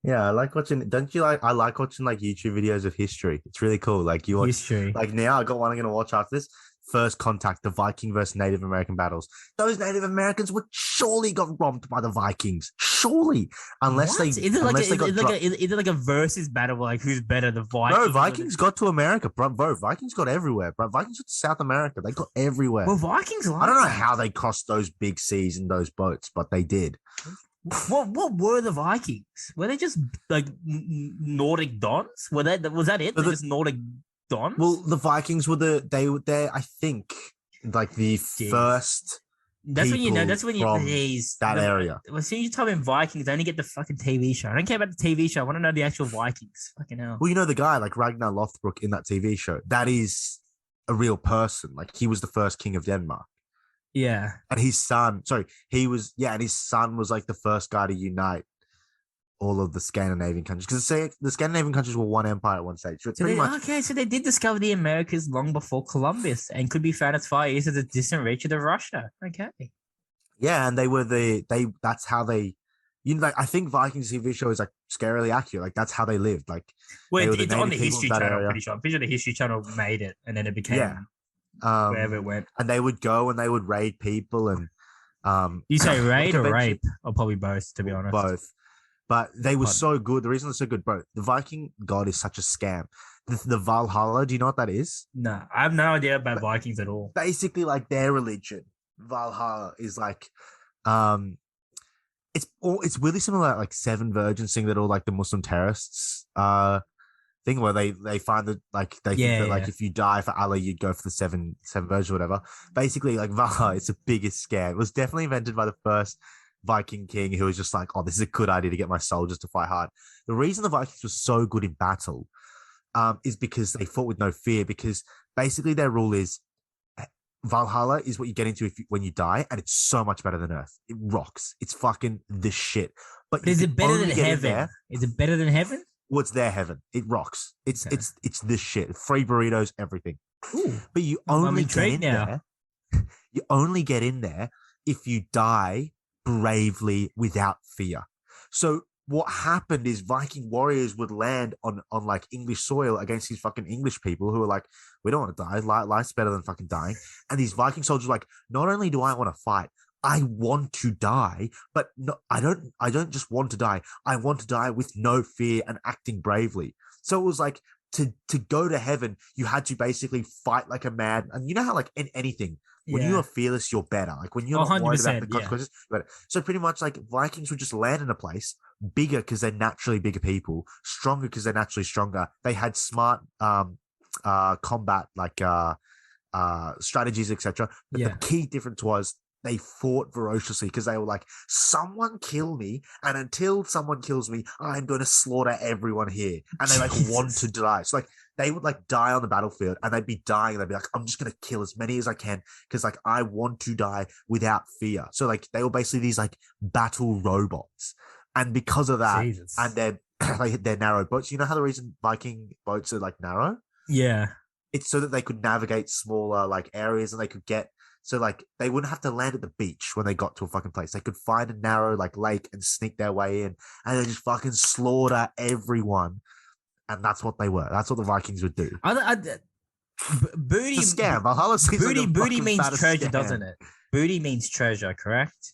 Yeah, I like watching. Don't you like? I like watching like YouTube videos of history. It's really cool. Like you watch History. Like now, I got one I'm gonna watch after this. First Contact: The Viking versus Native American battles. Those Native Americans would surely got robbed by the Vikings. Surely, unless What? they Is it like unless they got is it like a versus battle? Like who's better, the Vikings? Bro, Vikings got to America, bro. Vikings got everywhere, bro. Vikings got to South America. They got everywhere. Well, Vikings. I don't know how they crossed those big seas in those boats, but they did. What were the Vikings? Were they just like Nordic dons? Was that it? They're just Nordic dons? Well, the Vikings were I think, like the first. That's when you know. That's when you that area. Well, as soon as you type in Vikings, I only get the fucking TV show. I don't care about the TV show. I want to know the actual Vikings. Fucking hell. Well, you know the guy like Ragnar Lothbrok in that TV show. That is a real person. Like he was the first king of Denmark. Yeah. And his son, and his son was like the first guy to unite all of the Scandinavian countries. Because the Scandinavian countries were one empire at one stage. So so they did discover the Americas long before Columbus and could be found as far east as the distant reaches of Russia. Okay. Yeah, and that's how they, like, I think Vikings TV show is like scarily accurate. Like that's how they lived. Like, it's on the History Channel, I'm pretty sure. I'm pretty sure the History Channel made it and then it became wherever it went. And they would go and they would raid people and you say raid or rape? Or probably both, to be honest. Both. But they were so good. The reason they're so good, bro, the Viking god is such a scam. The Valhalla, do you know what that is? No, I have no idea about Vikings at all. Basically, like their religion, Valhalla is like it's really similar to like Seven Virgins thing that all like the Muslim terrorists thing where they find that like they think that like if you die for Allah you'd go for the seven virgins or whatever. Basically, like Valhalla, it's the biggest scam. It was definitely invented by the first Viking king who was just like, oh, this is a good idea to get my soldiers to fight hard. The reason the Vikings were so good in battle is because they fought with no fear, because basically their rule is Valhalla is what you get into when you die, and it's so much better than Earth. It rocks. It's fucking the shit. But is it better than heaven? Is it better than heaven? Well, it's their heaven. It rocks. It's this shit. Free burritos, everything. Ooh, but you only get in there. You only get in there if you die bravely without fear. So what happened is Viking warriors would land on like English soil against these fucking English people who are like, we don't want to die. Life's better than fucking dying. And these Viking soldiers were like, not only do I want to fight, I want to die, but no, I don't just want to die. I want to die with no fear and acting bravely. So it was like to go to heaven, you had to basically fight like a man. And you know how like in anything, when you are fearless, you're better. Like when you're not worried about the consequences, you're better. So pretty much like Vikings would just land in a place bigger because they're naturally bigger people, stronger because they're naturally stronger. They had smart combat like strategies, etc. But the key difference was they fought ferociously because they were like, someone kill me, and until someone kills me, I'm going to slaughter everyone here. And they like want to die. So like they would like die on the battlefield and they'd be dying. And they'd be like, I'm just going to kill as many as I can because like I want to die without fear. So like they were basically these like battle robots. And because of that, and they're narrow boats. You know how the reason Viking boats are like narrow? Yeah. It's so that they could navigate smaller like areas and they could get, so like they wouldn't have to land at the beach when they got to a fucking place. They could find a narrow like lake and sneak their way in and then just fucking slaughter everyone. And that's what they were. That's what the Vikings would do. Booty, it's a scam. Valhalla seems booty, like booty means treasure, scam. doesn't it? Booty means treasure, correct?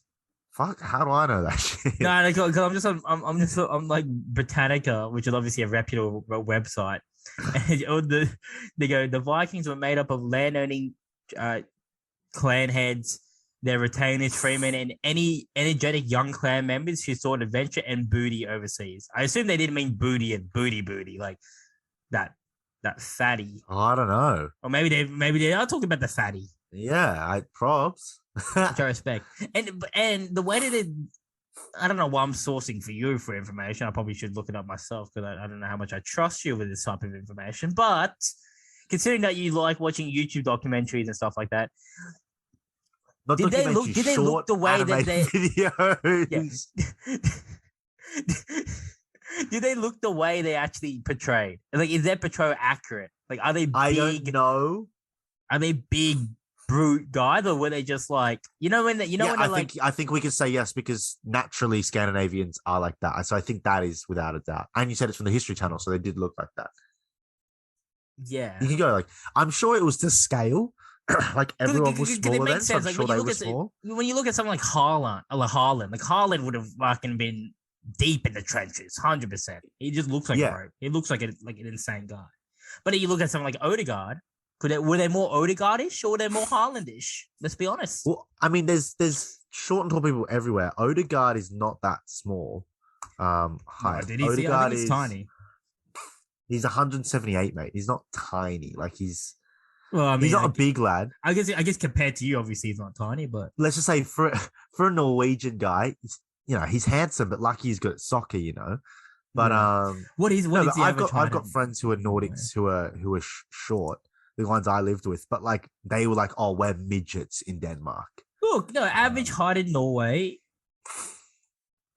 Fuck, how do I know that shit? No, because I'm like Britannica, which is obviously a reputable website. And they go, the Vikings were made up of land-owning clan heads, their retainers, freemen, and any energetic young clan members who sought adventure and booty overseas. I assume they didn't mean booty and booty, like that fatty. Oh, I don't know. Or maybe they are talking about the fatty, Yeah, I props. which I respect. And the way that it, I don't know why I'm sourcing for you for information. I probably should look it up myself because I don't know how much I trust you with this type of information. But considering that you like watching YouTube documentaries and stuff like that, Not did they look the way that they videos. Yeah. Did they look the way they actually portrayed? Like, is their portrayal accurate? Like, are they big? I don't know. Are they big brute guys, or were they just like, when I think we could say yes because naturally Scandinavians are like that. So I think that is without a doubt. And you said it's from the History Channel, so they did look like that. Yeah, you can go like, I'm sure it was to scale. Like everyone was smaller then, so I'm sure they were small. When you look at someone like Haaland would have fucking been deep in the trenches, 100%. He just looks like he looks like an insane guy. But if you look at someone like Odegaard, were they more Odegaard-ish or were they more Haaland-ish? Let's be honest. Well, I mean, there's short and tall people everywhere. Odegaard is not that small. Height. No, did he Odegaard I think he's tiny. He's 178, mate. He's not tiny. Like he's. Well, I mean, he's not a big lad. I guess compared to you, obviously he's not tiny, but let's just say for a Norwegian guy, he's handsome, but lucky he's good at soccer, But I've got friends who are Nordics who are short, the ones I lived with, but like they were like, oh, we're midgets in Denmark. Look, no, average height in Norway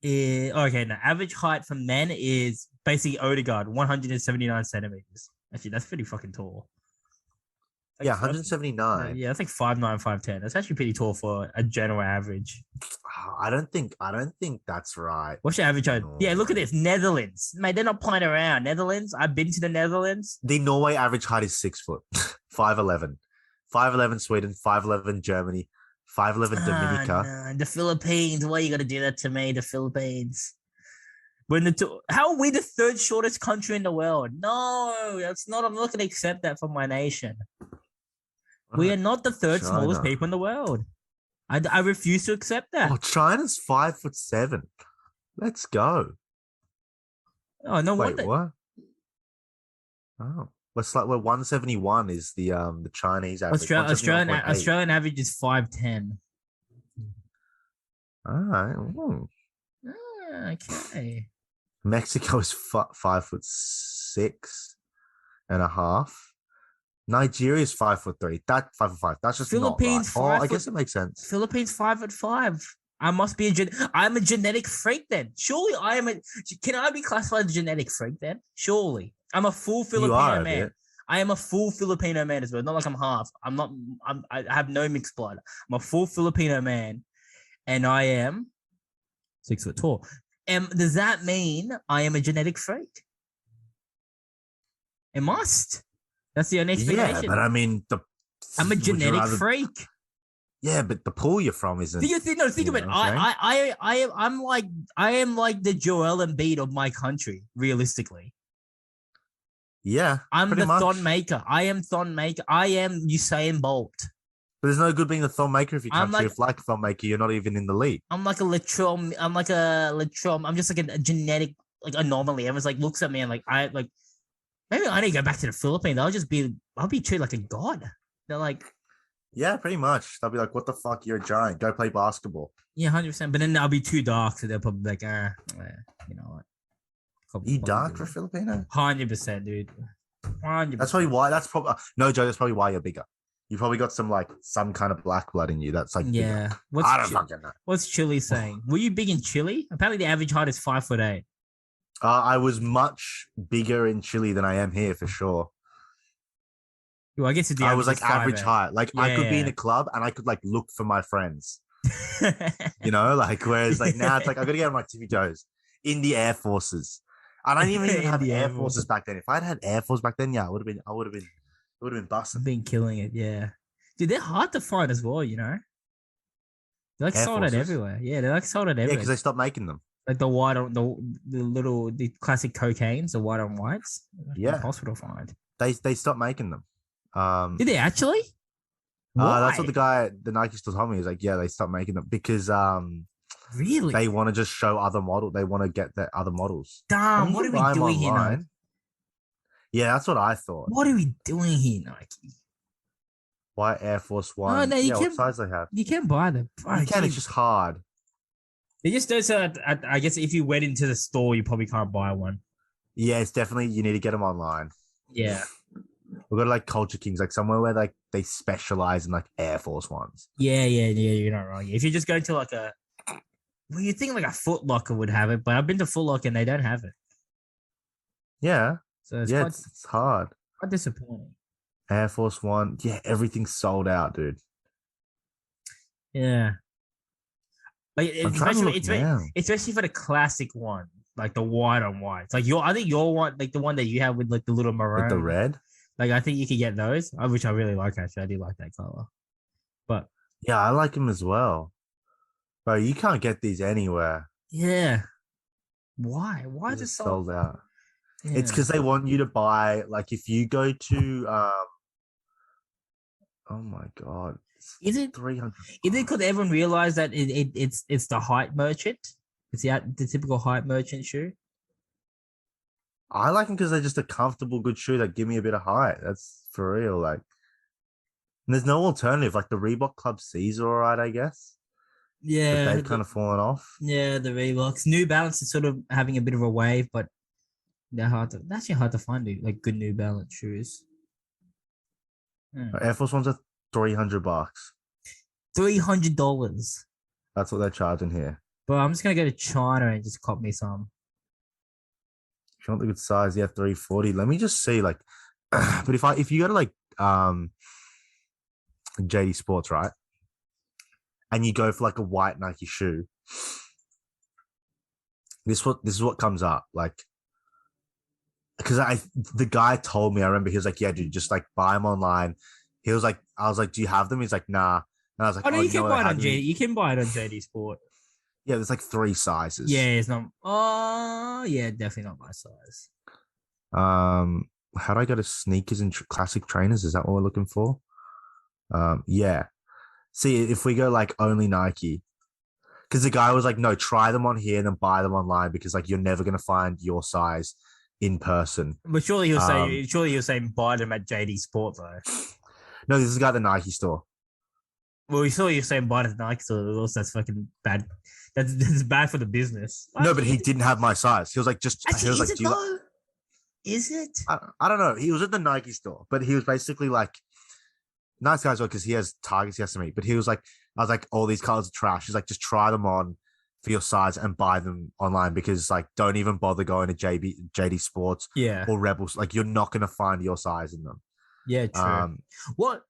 is average height for men is basically Odegaard, 179 centimeters. Actually, that's pretty fucking tall. Like 179. Yeah, that's like 5'9", 5'10". That's actually pretty tall for a general average. I don't think that's right. What's your average height? Yeah, look at this. Netherlands. Mate, they're not playing around. Netherlands. I've been to the Netherlands. The Norway average height is 6 foot. 5'11". 5'11" Sweden, 5'11" Germany, 5'11" Dominica. No. The Philippines. Why you gotta do that to me? The Philippines. How are we the third shortest country in the world? No, that's not. I'm not gonna accept that from my nation. We are not the third smallest people in the world. I refuse to accept that. Oh, China's 5'7". Let's go. Oh no! Wait, what? Oh, it's like 171 is the Chinese average. Australian average is 5'10". All right. Okay. Mexico is 5'6.5". Nigeria is 5'3". That 5'5". That's just Philippines. Not right. I guess it makes sense. Philippines 5'5". I must be I'm a genetic freak then. Surely I am can I be classified as a genetic freak then? Surely. I'm a full Filipino man. I am a full Filipino man as well. Not like I'm half. I have no mixed blood. I'm a full Filipino man and I am 6 foot tall. Does that mean I am a genetic freak? It must. That's the only explanation. Yeah, but I mean, I'm a genetic freak. Yeah, but the pool you're from isn't. Think of it. I am like the Joel Embiid of my country, realistically. Yeah, I'm the thon maker. I am thon maker. I am Usain Bolt. But there's no good being a thon maker if you can't if like a thon maker, you're not even in the league. I'm like a Latrom. I'm just like a genetic anomaly. Everyone's like looks at me and maybe I need to go back to the Philippines. I'll be treated like a god. They're like, yeah, pretty much. They'll be like, what the fuck? You're a giant. Go play basketball. Yeah, 100%. But then I'll be too dark, so they'll probably be like, you know what? You dark for Filipino? 100%, dude. 100%. That's probably why. That's probably no, Joe. That's probably why you're bigger. You probably got some kind of black blood in you. That's like yeah. I don't fucking know. What's Chile saying? Were you big in Chile? Apparently, the average height is 5'8". I was much bigger in Chile than I am here for sure. Well, I guess I was like average height. Like I could be in a club and I could like look for my friends. Whereas like now it's like I gotta get on my tippy toes in the Air Forces. And I didn't even have Air Forces back then. If I'd had Air Force back then, yeah, I would have been busting. Been killing it, yeah. Dude, they're hard to find as well, They're like Air sold out Forces. everywhere. Yeah, they're like sold out Yeah, everywhere. because they stopped making them. Like the white on the classic cocaines, the white on whites. Yeah, Impossible to find. they stopped making them. Did they actually? That's what Why? the Nike store told me. Is like, yeah, they stopped making them because Really? they want to just show other model. They want to get the other models. I Damn, mean, you what can are we buy them doing here, Nike? online. Yeah, that's what I thought. What are we doing here, Nike? White Air Force Oh One. no, Yeah, what size they have? you can buy them. Bro, You can. It's just hard. they just don't sell I guess if you went into the store, you probably can't buy one. Yeah, it's definitely you need to get them online. Yeah. We've got like Culture Kings, like somewhere where like they specialize in like Air Force Ones. Yeah, you're not wrong. If you just go to like you think like a Foot Locker would have it, but I've been to Foot Locker and they don't have it. Yeah, So it's it's hard. quite disappointing. Air Force One, yeah, everything's sold out, dude. Yeah. Like I'm trying to look now. especially for the classic one, like the white on white. Like I think your one, like the one that you have with like the little maroon, With the red. Like I think you could get those, which I really like. Actually, I do like that color. But Yeah, I like them as well. Bro, you can't get these anywhere. yeah, why? Why is it sold out? Yeah. It's because they want you to buy. Like, if you go to, oh my god, Is it 300? Is it because everyone realized that it's the height merchant? It's the typical height merchant shoe. I like them because they're just a comfortable, good shoe that give me a bit of height. That's for real. Like, and there's no alternative. Like the Reebok Club C's are all right, I guess. Yeah, But they've kind of fallen off. Yeah, the Reeboks. New Balance is sort of having a bit of a wave, but they're actually hard to find like good New Balance shoes. Air Force Ones are $300. $300. That's what they're charging here. But I'm just gonna go to China and just cop me some. If you want the good size, yeah, 340. Let me just see, like, but if you go to like JD Sports, right? And you go for like a white Nike shoe, this is what comes up. Like, because the guy told me, I remember he was like, yeah, dude, just like buy them online. He was like, I was like, do you have them? He's like, nah. And I was like, Oh no, you can buy it on JD. You can buy it on JD Sport. Yeah, there's like 3 sizes. Yeah, it's not. Oh, yeah, definitely not my size. How do I go to sneakers and classic trainers? Is that what we're looking for? Yeah. See, if we go like only Nike, because the guy was like, no, try them on here and then buy them online because like you're never gonna find your size in person. But surely he'll say buy them at JD Sport though. No, this is the guy at the Nike store. Well, you're saying buy it at Nike store. That's fucking bad. That's bad for the business. No, but he didn't have my size. He was like, Actually, he was is like, it though? Is it? I don't know. He was at the Nike store, but he was basically like, nice guy as well because he has targets he has to meet. But he was like, I was like, all these colors are trash. He's like, just try them on for your size and buy them online because like, don't even bother going to JD Sports or Rebels. Like, you're not gonna find your size in them. Yeah, true. What?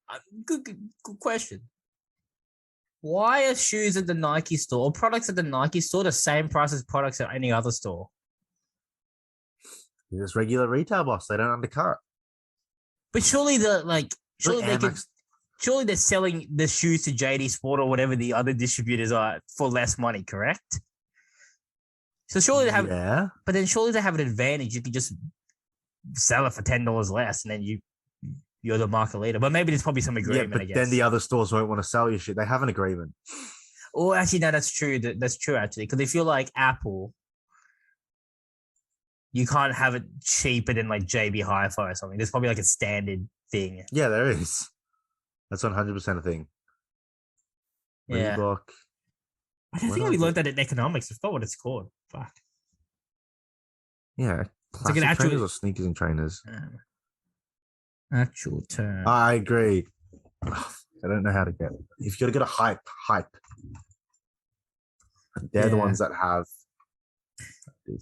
Good question. Why are shoes at the Nike store or products at the Nike store the same price as products at any other store? It's regular retail, boss. They don't undercut. But surely surely they're selling the shoes to JD Sport or whatever the other distributors are for less money, correct? So surely they have, but then surely they have an advantage. You can just sell it for $10 less, and then you're the market leader. But maybe there's probably some agreement. Yeah, but I guess. Then the other stores won't want to sell you shit. They have an agreement. Oh, actually, no, that's true. That's true, actually, because if you're like Apple, you can't have it cheaper than like JB Hi-Fi or something. There's probably like a standard thing. Yeah, there is. That's 100% a thing. Yeah. Reebok. I don't think we learned that in economics. I forgot what it's called. Fuck. Yeah. It's like an actual trainers or sneakers and trainers. Actual term. I agree. I don't know how to get it. If you got to get a hype. They're the ones that have.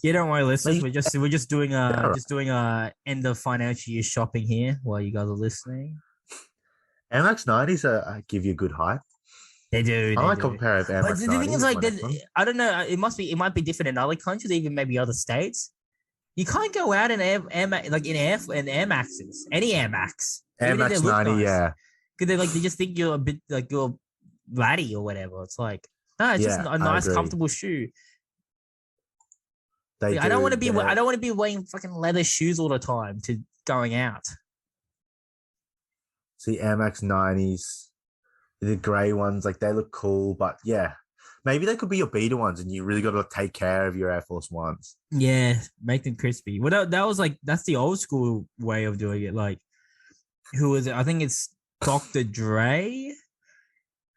Yeah, don't worry, listeners. We're just doing end of financial year shopping here while you guys are listening. MX 90s give you a good hype. They do. I like compare MX 90s. But the thing is, like, I don't know. It might be different in other countries, even maybe other states. You can't go out in Air Maxes, any Air Max. Air Max 90, nice. Yeah. Because they just think you're a bit like you're laddie or whatever. It's like No, it's just Yeah, a I nice, agree. comfortable shoe. They Like, I don't want do. to be. I don't want to be wearing fucking leather shoes all the time to going out. See Air Max 90s, the grey ones, like they look cool, but yeah, maybe they could be your beta ones, and you really got to take care of your Air Force Ones. Yeah, make them crispy. Well, that was like that's the old school way of doing it. Like, who was it? I think it's Dr. Dre.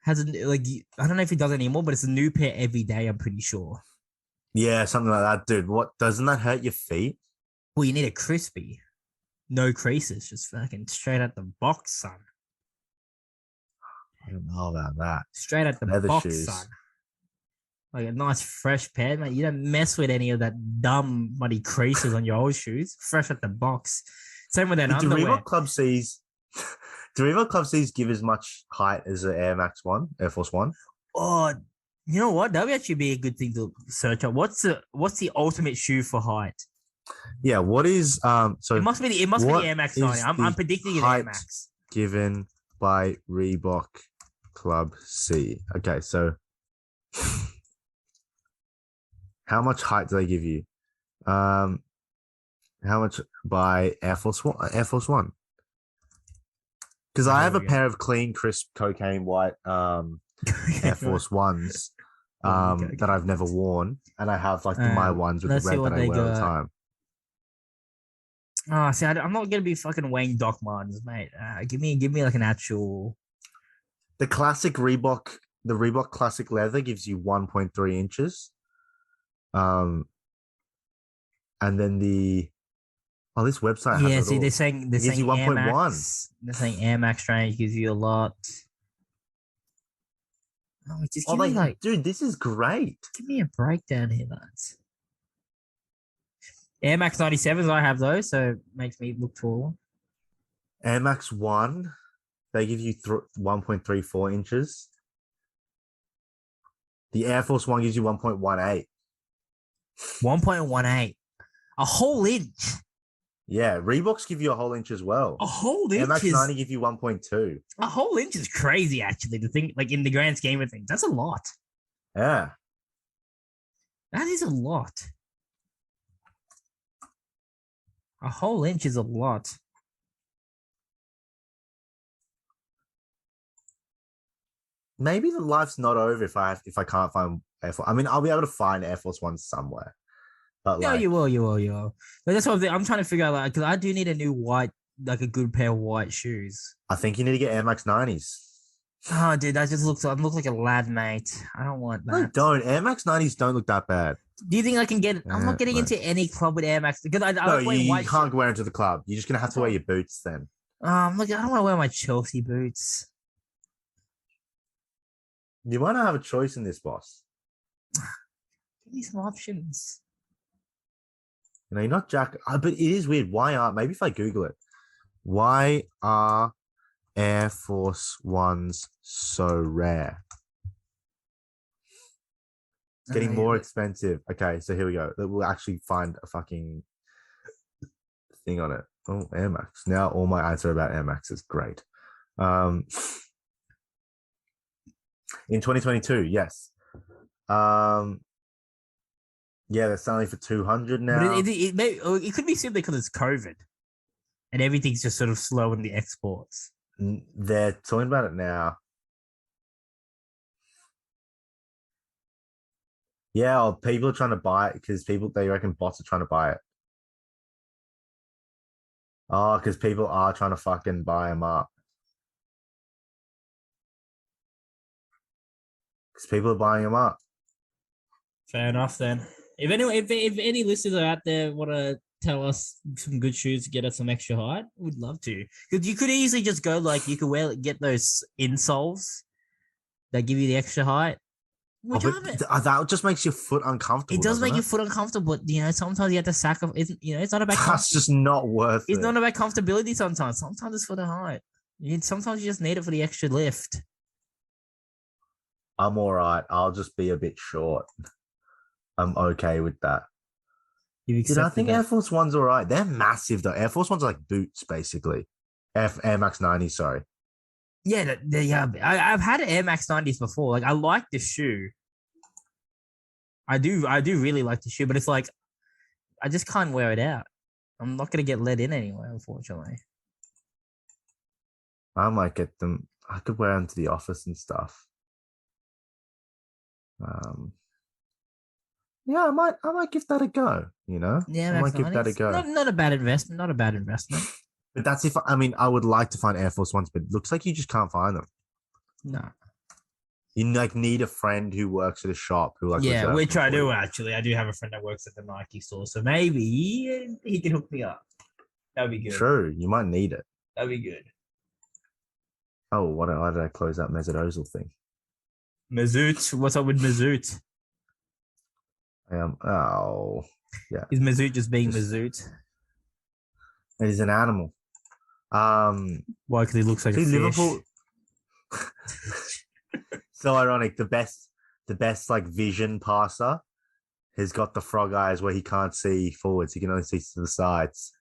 Hasn't like I don't know if he does it anymore, but it's a new pair every day. I'm pretty sure. Yeah, something like that, dude. What doesn't that hurt your feet? Well, you need a crispy, no creases, just fucking straight out the box, son. I don't know about that. Straight out the Leather box, son. shoes. Like a nice fresh pair, mate. You don't mess with any of that dumb muddy creases on your old shoes. Fresh at the box. Same with that Do underwear. Reebok Club C's? Do Reebok Club C's give as much height as the Air Max One, Air Force One? Oh, you know what? That would actually be a good thing to search up. What's the ultimate shoe for height? Yeah. What is So It must be the Air Max 90. is I'm the predicting an Air height Max. given by Reebok Club C? Okay, so how much height do they give you? How much by Air Force One? Air Force One. Because I Here have a we go. pair of clean, crisp, cocaine white Air Force Ones that I've never worn, and I have like my ones with the Let's see red what that I they wear all the got. time. Oh, see, I'm not gonna be fucking weighing Doc Martens, mate. Give me like an actual. The Reebok Classic Leather gives you 1.3 inches. And then this website has Yeah, it see, they're all. saying It gives you Air 1.1. Max. They're saying Air Max range gives you a lot. Oh, just Oh, give me like dude, this is great. give me a breakdown here, lads. Air Max 97s, I have those, so it makes me look taller. Air Max One, they give you 1.34 inches. The Air Force One gives you 1.18. 1.18. A whole inch. Yeah, Reeboks give you a whole inch as well. A whole Air inch Max is 90 give you 1.2. a whole inch is crazy, actually, to think like in the grand scheme of things. That's a lot. Yeah. That is a lot. A whole inch is a lot. Maybe the life's not over if I can't find Air Force. I mean, I'll be able to find Air Force Ones somewhere. But Yeah, like, you will. But that's what I'm trying to figure out, like, because I do need a new white, like a good pair of white shoes. I think you need to get Air Max 90s. Oh, dude, that just I look like a lad, mate. I don't want No, that. don't. Air Max 90s don't look that bad. Do you think I can get? I'm not getting Max. into any club with Air Max because I No, like wearing you white. can't wear into the club. You're just gonna have to wear your boots then. Look, I don't want to wear my Chelsea boots. You might not have a choice in this, boss. Give me some options. You know, you're not Jack. But it is weird. Why are maybe if I Google it, why are Air Force Ones so rare? It's getting more expensive. Okay, so here we go. We'll actually find a fucking thing on it. Oh, Air Max. Now all my ads are about Air Max. It's great. In 2022, yes. Yeah, they're selling for 200 now. But it could be simply because it's COVID, and everything's just sort of slow in the exports. They're talking about it now. Yeah, people are trying to buy it because they reckon bots are trying to buy it. Oh, because people are trying to fucking buy them up. Because people are buying them up. Fair enough, then. If any listeners are out there want to tell us some good shoes to get us some extra height, we'd love to. Because you could easily just go like you could get those insoles that give you the extra height. But that just makes your foot uncomfortable. It does make your foot uncomfortable, but sometimes you have to sacrifice. It's not about. That's just not worth it. It's not about comfortability. Sometimes it's for the height. Sometimes you just need it for the extra lift. I'm all right. I'll just be a bit short. I'm okay with that. Dude, I think Air Force One's all right. They're massive though. Air Force One's are like boots, basically. Air Max 90, sorry. Yeah, I've had Air Max 90s before. Like I like the shoe. I do really like the shoe, but it's like I just can't wear it out. I'm not gonna get let in anywhere, unfortunately. I might get them. I could wear them to the office and stuff. Um, yeah, I might give that a go. You know, Yeah, I that's might give that a nice. go. Not a bad investment. Not a bad investment. But that's if I mean I would like to find Air Force Ones, but it looks like you just can't find them. No. You like need a friend who works at a shop who like Yeah, reserves which them I for do you. actually. I do have a friend that works at the Nike store, so maybe he can hook me up. That'd be good. True, you might need it. That'd be good. Oh, why did I close that Mesut Ozil thing? Mazoot, what's up with Mazoot? I am. Oh, yeah. Is Mazoot just being Just- Mazoot? It is an animal. Why? Because he looks like a See, fish. Liverpool. So ironic. The best like vision passer has got the frog eyes where he can't see forwards. He can only see to the sides.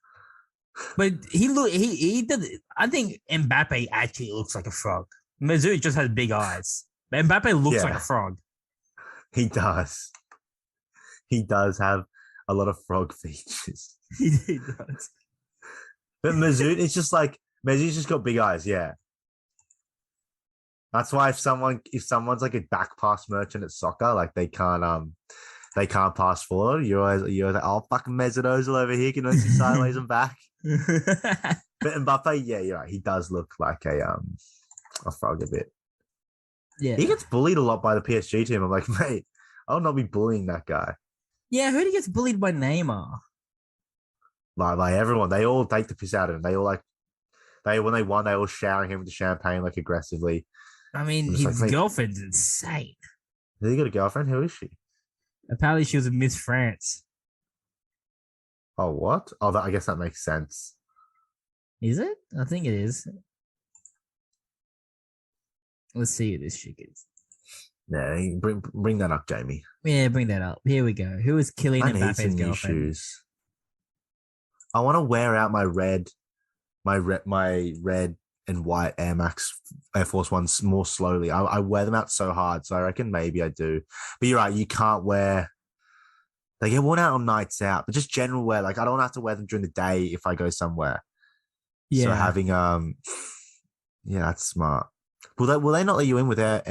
But he did. I think Mbappe actually looks like a frog. Mazoot just has big eyes. But Mbappe looks like Yeah. a frog. He does. He does have a lot of frog features. He does. But Mesut is just like Mesut's just got big eyes. Yeah. That's why if someone's like a back pass merchant at soccer, like they can't pass forward. You're like, oh fucking Mesut Ozil over here can only see sideways and back. But Mbappe, yeah, you're right. He does look like a frog a bit. Yeah. He gets bullied a lot by the PSG team. I'm like, mate, I'll not be bullying that guy. Yeah, who gets bullied by Neymar? Like by everyone. They all take the piss out of him. They all like when they won, they all showering him with the champagne like aggressively. I mean, I'm just his like, mate, girlfriend's insane. has he got a girlfriend? Who is she? Apparently, she was a Miss France. Oh, what? Oh, I guess that makes sense. Is it? I think it is. Let's see who this chick is. Yeah, bring that up, Jamie. Yeah, bring that up. Here we go. Who is Kylian I need some Mbappe's new girlfriend? shoes. I want to wear out my red and white Air Force Ones more slowly. I wear them out so hard, so I reckon maybe I do. But you're right, you can't wear. They get worn out on nights out, but just general wear. Like I don't have to wear them during the day if I go somewhere. Yeah. So having yeah, that's smart. Will they not let you in with Air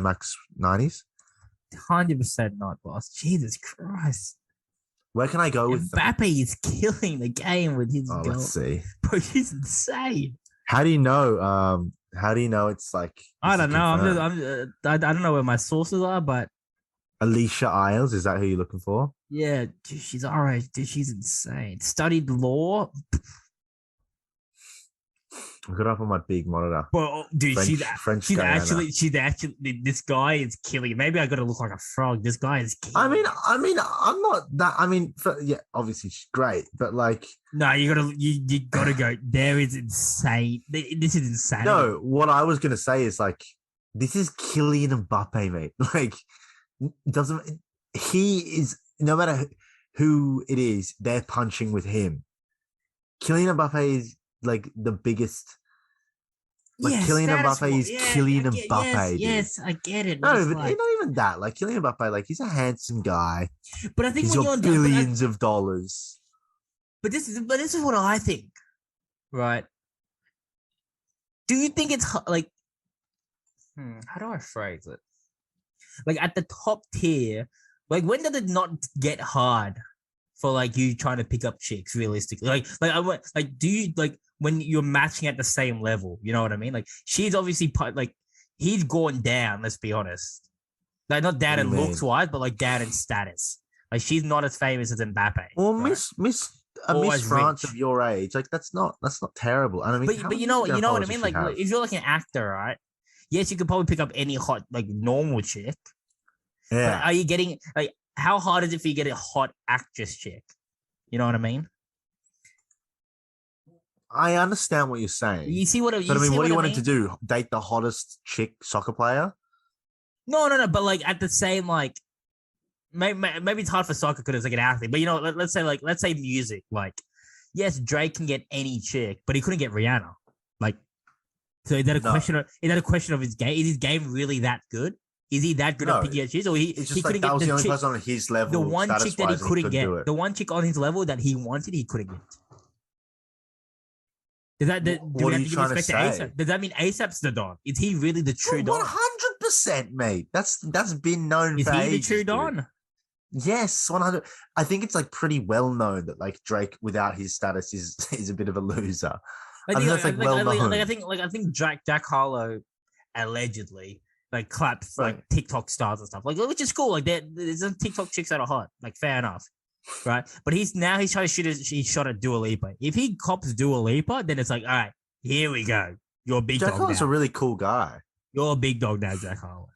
Max 90s? 100% not, boss. Jesus Christ. Where can I go with them? Mbappe is killing the game with his Oh, goal. let's see. Bro, he's insane. How do you know? How do you know it's like? I this don't is know. confirmed? I don't know where my sources are, but Alicia Isles, is that who you're looking for? yeah, dude, she's all right. Dude, she's insane. Studied law. Look it up on my big monitor. Well, dude, French she's Guyana. actually. This guy is killing. Maybe I got to look like a frog. This guy is killing. I mean, I'm not that. I mean, yeah, obviously she's great, but like, no, you gotta go. There is insane. This is insane. no. What I was gonna say is like, this is Kylian Mbappe, mate. Like, doesn't he is no matter who it is, they're punching with him. Kylian Mbappe is like the biggest. Like yes, Kylian Mbappe is Kylian Mbappe. Yes, I get it. No, but not even that. Like Kylian Mbappe, like he's a handsome guy. But I think he's got billions of dollars. But this is what I think, right? Do you think it's like? How do I phrase it? Like at the top tier, like when did it not get hard for like you trying to pick up chicks realistically? Like do you like when you're matching at the same level? You know what I mean? Like she's obviously like he's gone down. Let's be honest. Like not down in looks wise, but like down in status. Like she's not as famous as Mbappe. Well, right? Miss France of your age, like that's not terrible. And I mean, but you know what I mean? Like if you're like an actor, right? Yes, you could probably pick up any hot like normal chick. Yeah. But are you getting like how hard is it for you to get a hot actress chick? You know what I mean? I understand what you're saying. You see what I mean? What do you want him to do? Date the hottest chick soccer player? No. But like at the same like, maybe it's hard for soccer because it's like an athlete. But you know, let's say music. Like, yes, Drake can get any chick, but he couldn't get Rihanna. Like, so is that a question? Is that a question of his game? Is his game really that good? Is he that good at No, picking at chicks, or he it's just couldn't like that get was the only chick, person on his the level, one chick that he status-wise, and he couldn't couldn't do get, it. the one chick on his level that he wanted, he couldn't get. Do What we are have you to give trying to respect to say? ASAP? Does that mean ASAP's the Don? Is he really the true One Don? hundred percent, mate. That's been known Is for he the ages, true dude. Don? Yes, 100. I think it's like pretty well known that like Drake without his status is a bit of a loser. I think that's like well known. I think Jack Harlow allegedly like claps Right. like TikTok stars and stuff, like which is cool. Like there's some TikTok chicks that are hot, like fair enough, right? But he's trying to shoot. He shot at Dua Lipa. If he cops Dua Lipa, then it's like, all right, here we go. You're a big Jack dog Harlow's now. a really cool guy. You're a big dog now, Jack Harlow.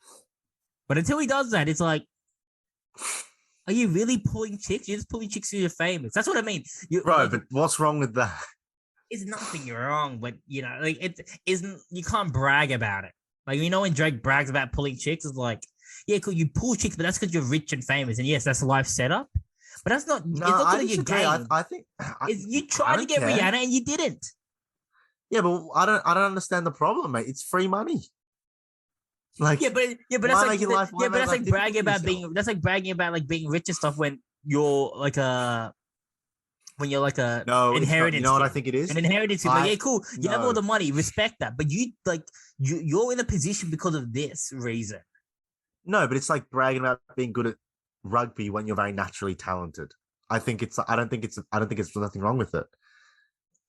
But until he does that, it's like, are you really pulling chicks? You're just pulling chicks who you're famous. That's what I mean. Right, but what's wrong with that? It's nothing wrong, but you know, like it isn't. You can't brag about it. Like you know, when Drake brags about pulling chicks, it's like, yeah, cool, you pull chicks, but that's because you're rich and famous, and yes, that's a life setup. But that's not. No, it's not I good at your disagree. game. I think You tried to get care. Rihanna and you didn't. Yeah, but I don't understand the problem, mate. It's free money. Like Yeah, but why make it life- why but make that's life like bragging difficult about for being. yourself? That's like bragging about like being rich and stuff when you're like a. When you're like a No, it's not. inheritance, You know what I kid. think it is? An inheritance, kid. Like, yeah, cool. You have all No. the money, respect that, but you're in a position because of this reason. No, but it's like bragging about being good at rugby when you're very naturally talented. I don't think it's nothing wrong with it.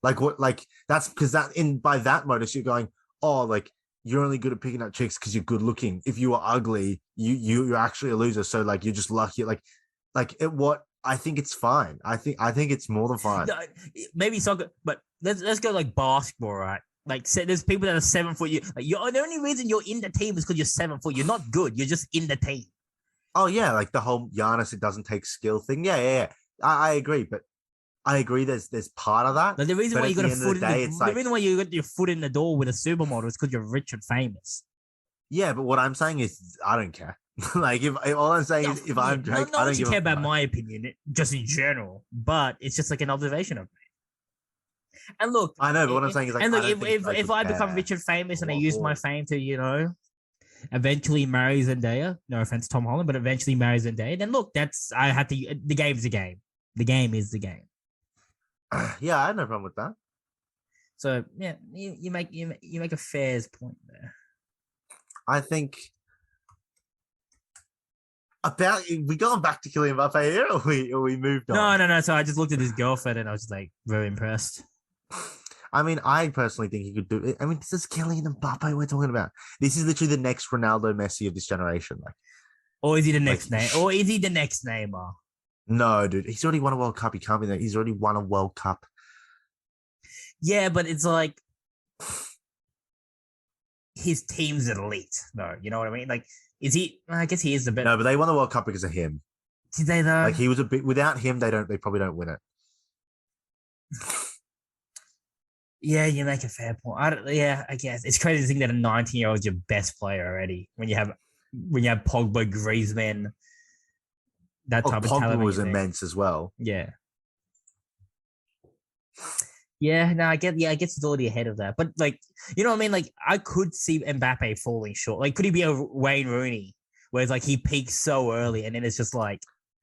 Like what? Like that's because by that modus you're going, oh, like you're only good at picking up chicks because you're good looking. If you are ugly, you're actually a loser. So like you're just lucky. What I think it's fine. I think it's more than fine. No, maybe soccer, but let's go like basketball, right? Like there's people that are 7 foot. You're the only reason you're in the team is because you're 7 foot. You're not good. You're just in the team. Oh yeah, like the whole Giannis, it doesn't take skill thing. Yeah. I agree, but I agree. There's part of that. Like the reason But why at you got the a end of foot the in day, the, it's the like- reason why you got your foot in the door with a supermodel is because you're rich and famous. Yeah, but what I'm saying is I don't care. Like if all I'm saying is if I'm Drake, no I one don't should give care a about fuck. my opinion, just in general. But it's just like an observation of me. And look, I know, but what I'm saying is like and look, I don't think Drake if would I become care rich and famous a and I lot use my more. fame to, eventually marry Zendaya, no offense, Tom Holland, but eventually marry Zendaya, then look, I have to. The game's the game. The game is the game. Yeah, I had no problem with that. So yeah, you make a fair point there. I think about we going back to Kylian Mbappe here, or we moved on. No. So I just looked at his girlfriend and I was just like very impressed. I mean, I personally think he could do it. I mean, this is Kylian Mbappe we're talking about. This is literally the next Ronaldo, Messi of this generation. Like, Or is he the next name? Or is he the next Neymar? no, dude, he's already won a World Cup. He can't be there. He's already won a World Cup. Yeah, but it's like his team's elite, though. You know what I mean? Like, is he? I guess he is the better. No, but they won the World Cup because of him. Did they though? Like he was a bit without him, they probably don't win it. Yeah, you make a fair point. I guess it's crazy to think that a 19-year-old is your best player already when you have Pogba, Griezmann, that type of talent. Pogba was immense as well. Yeah. Yeah, no, I guess it's already ahead of that. But like, you know what I mean? Like, I could see Mbappe falling short. Like, could he be a Wayne Rooney, where it's like he peaks so early and then it's just like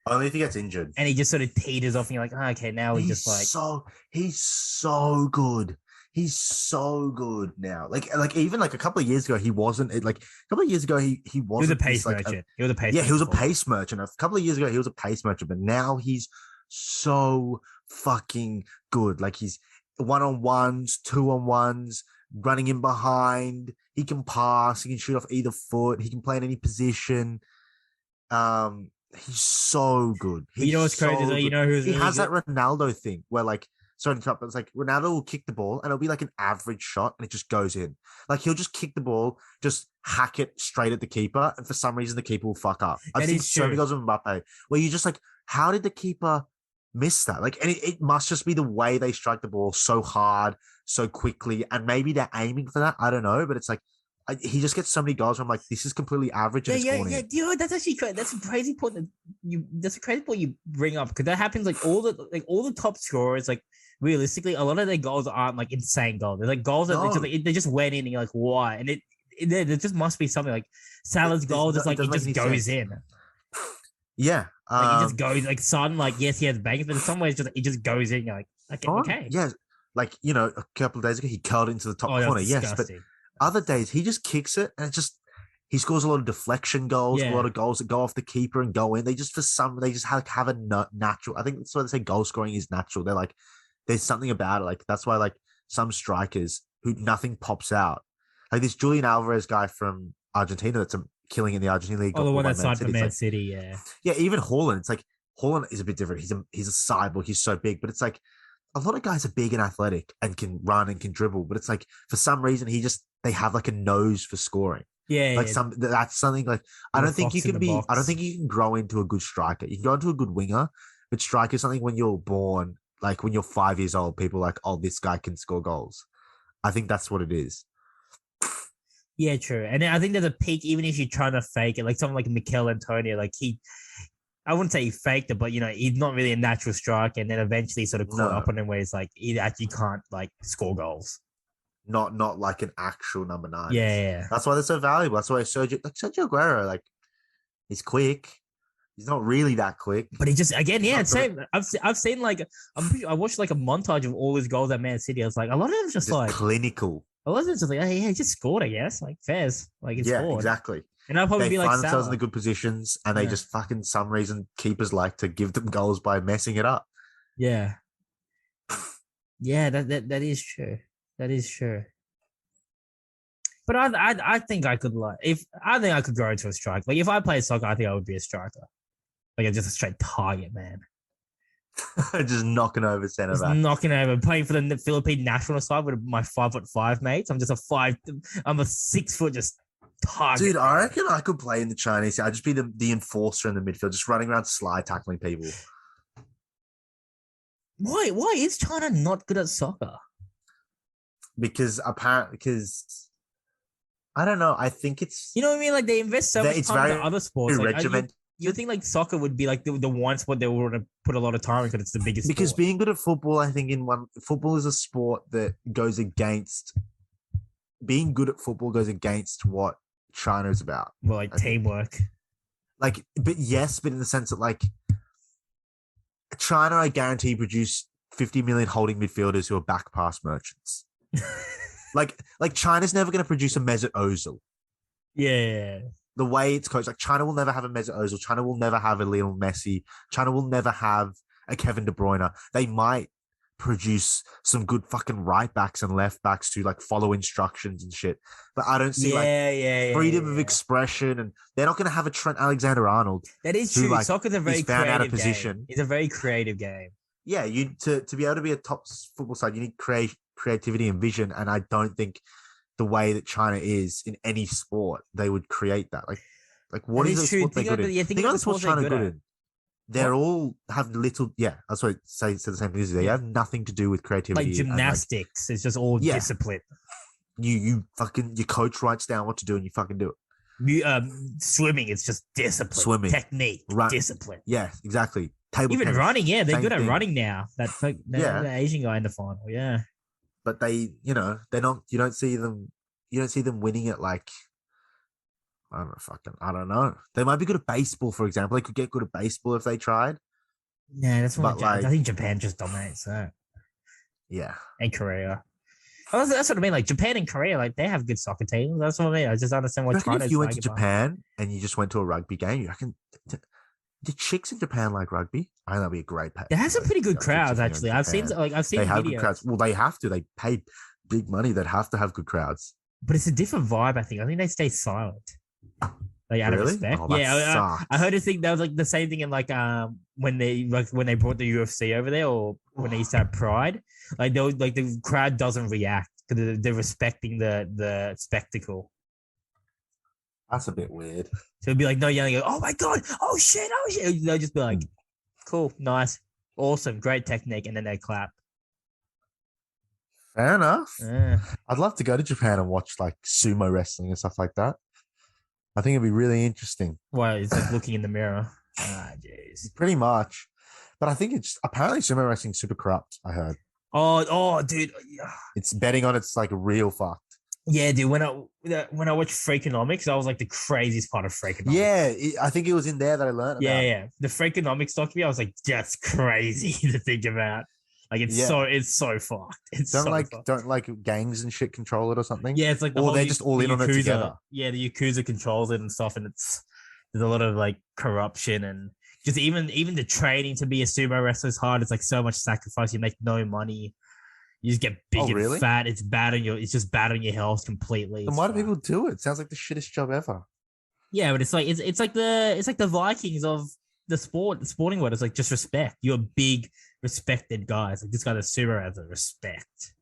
only if he gets injured and he just sort of teeters off, and you're like, oh, okay, now he's just like he's so good. He's so good now. Like even like a couple of years ago, he wasn't. Like a couple of years ago, he wasn't. He was a pace like, merchant. He was a pace. Yeah, he was a merchant. pace merchant. A couple of years ago, he was a pace merchant, but now he's so fucking good. Like he's 1-on-1s, 2-on-1s, running in behind. He can pass. He can shoot off either foot. He can play in any position. He's so good. You know what's crazy? So You know who's he really has good? that Ronaldo thing where like. Sorry to interrupt, but it's like Ronaldo will kick the ball and it'll be like an average shot and it just goes in. Like he'll just kick the ball, just hack it straight at the keeper, and for some reason the keeper will fuck up. I've seen so many goals of Mbappe where you just like, how did the keeper miss that? Like, and it must just be the way they strike the ball so hard, so quickly, and maybe they're aiming for that. I don't know, but it's like he just gets so many goals where I'm like, this is completely average. And Yeah. You know, that's actually that's a crazy point that's a crazy point you bring up, because that happens like all the top scorers, like realistically, a lot of their goals aren't like insane goals. They're like goals that they just went in and you're like, why? And there just must be something like Salah's goal. Just It like it doesn't make just any goes sense. in. Yeah. Like it just goes like Son. Like yes, he has bangs, but in some ways, just it just goes in. You're like okay. Yeah. Like a couple of days ago, he curled into the top Oh, that was corner. Yes, but disgusting. other days he just kicks it and it just he scores a lot of deflection goals, a Yeah. lot of goals that go off the keeper and go in. They just they just have a natural. I think that's why they say goal scoring is natural. They're like there's something about it. Like that's why like some strikers who nothing pops out. Like this Julian Alvarez guy from Argentina that's killing in the Argentine league. Oh, the one that Man signed for City. Man Like, City. Yeah. yeah, even Haaland. It's like Haaland is a bit different. He's a cyborg. He's so big, but it's like a lot of guys are big and athletic and can run and can dribble, but it's like for some reason they have like a nose for scoring. Yeah. Like yeah. that's something like I don't think you can be. I don't think you can grow into a good striker. You can grow into a good winger, but striker is something when you're born. Like when you're 5 years old, people are like, oh, this guy can score goals. I think that's what it is. Yeah, true. And I think there's a peak, even if you're trying to fake it, like someone like Mikel Antonio, like I wouldn't say he faked it, but he's not really a natural striker, and then eventually sort of caught up on him where he's like he actually can't like score goals. Not like an actual number 9. Yeah. That's why they're so valuable. That's why Sergio Aguero, like he's quick. He's not really that quick, but he just again, yeah, same. I've seen like I watched like a montage of all his goals at Man City. I was like, a lot of them just like clinical. A lot of them just like, hey, he just scored, I guess. Like fairs, like it's scored. Exactly. And I'll probably they be like find themselves Salah. in the good positions, and they just fucking some reason keepers like to give them goals by messing it up. Yeah. Yeah, that is true. That is true. But I think I could I think I could grow into a striker. Like if I played soccer, I think I would be a striker. Like I'm just a straight target, man. Just knocking over centre back. Knocking over. Playing for the Philippine national side with my 5'5" mates. I'm a 6 foot just target. Dude, I reckon I could play in the Chinese. I'd just be the enforcer in the midfield, just running around slide tackling people. Why is China not good at soccer? Because I don't know. I think it's what I mean. Like they invest so much time in other sports. Like, you think like soccer would be like the one sport they would want to put a lot of time in because it's the biggest. Because sport. Being good at football, I think football is a sport that goes against. Being good at football goes against what China is about. Well, like teamwork. But in the sense that like China, I guarantee, produce 50 million holding midfielders who are back pass merchants. like China's never going to produce a Mesut Ozil. Yeah. The way it's coached, like China will never have a Mesut Ozil. China will never have a Lionel Messi. China will never have a Kevin De Bruyne. They might produce some good fucking right backs and left backs to like follow instructions and shit. But I don't see freedom of expression, and they're not going to have a Trent Alexander-Arnold. That is true. Like, soccer's a very creative game. It's a very creative game. Yeah, to be able to be a top football side, you need creativity and vision, and I don't think the way that China is in any sport, they would create that. Like what is the sport they're good in? Think of the sports China good in. They're all have little, that's what I say the same thing. They have nothing to do with creativity. Like gymnastics, it's just all discipline. You your coach writes down what to do and you fucking do it. Swimming, it's just discipline, technique, discipline. Yeah, exactly. Even tennis, running, they're good at running now. The Asian guy in the final, But they, they're not. You don't see them winning it like. I don't know. They might be good at baseball, for example. They could get good at baseball if they tried. Yeah, that's what I think Japan just dominates that. Yeah. And Korea. Oh, that's what I mean. Like Japan and Korea, like they have good soccer teams. That's what I mean. I just understand what China. If you went to Japan and you just went to a rugby game, you reckon the chicks in Japan like rugby? I think that'd be a great pay. They have some pretty good crowds, actually. I've seen they videos. Have good crowds. Well, they have to. They pay big money. They'd have to have good crowds. But it's a different vibe. I think they stay silent. Like out of respect. I heard a thing that was like the same thing in like when they brought the UFC over there, or when they used to have Pride. Like they like the crowd doesn't react because they're respecting the spectacle. That's a bit weird. So it'd be like no yelling, oh my god, oh shit. They'll just be like, cool, nice, awesome, great technique, and then they clap. Fair enough. I'd love to go to Japan and watch like sumo wrestling and stuff like that. I think it'd be really interesting. Well, it's like looking in the mirror. Jeez. Pretty much. But I think it's apparently sumo wrestling super corrupt, I heard. Oh, dude. It's betting on it's like real fucked. Yeah, dude. When I watched Freakonomics, that was like the craziest part of Freakonomics. Yeah, I think it was in there that I learned Yeah, about it. yeah. The Freakonomics documentary, I was like, that's crazy to think about. Like Yeah. it's so fucked. It's Don't so like fucked. don't like gangs and shit control it or something? Yeah, it's like the Or whole they're just all the in on it Yakuza. together. Yeah, the Yakuza controls it and stuff, and there's a lot of like corruption and just even the training to be a sumo wrestler is hard. It's like so much sacrifice. You make no money. You just get big Oh, and really? fat. It's just bad on your health completely. Then It's why do fucked. people do it? Sounds like the shittest job ever. Yeah, but it's like the Vikings of the sporting world. It's like just respect. You're big, respected guys. Like this guy, the sumo has a respect.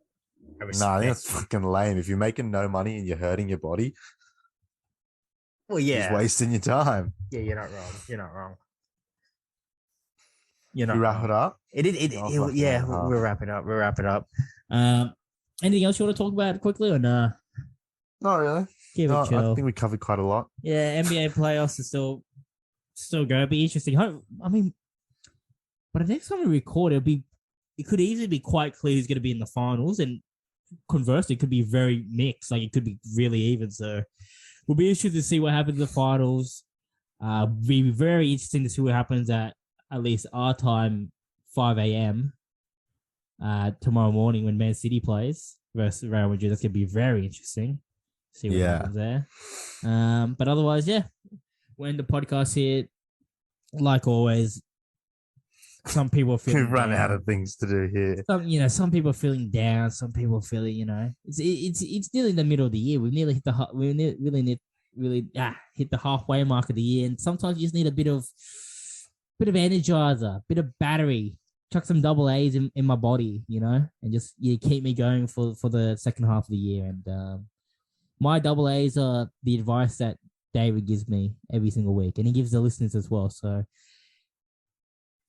I Nah, I think respect. that's fucking lame. If you're making no money and you're hurting your body, Well, you're just yeah, wasting your time. yeah. You're not wrong. You're not wrong. You're Should we not wrap it wrong. up? Oh, It fucking yeah. hour and a half. We'll wrap it up. We'll wrap it up. Um, anything else you want to talk about quickly or nah? Not really. Keep No, it chill. I think we covered quite a lot. Yeah, NBA playoffs are still going to be interesting. I mean, but the next time we record, it could easily be quite clear who's going to be in the finals, and conversely, it could be very mixed. Like it could be really even. So we'll be interested to see what happens in the finals. Be very interesting to see what happens at least our time, 5 a.m. Tomorrow morning when Man City plays versus Real Madrid. That's going to be very interesting. See what happens there. But otherwise, yeah, we're in the podcast here. Like always, some people are feeling We've run down. out of things to do here. Some people are feeling down. Some people are feeling, it's nearly the middle of the year. We've nearly hit hit the halfway mark of the year, and sometimes you just need a bit of energizer, bit of battery. Chuck some double A's in my body, and just keep me going for the second half of the year. And my double A's are the advice that David gives me every single week, and he gives the listeners as well. So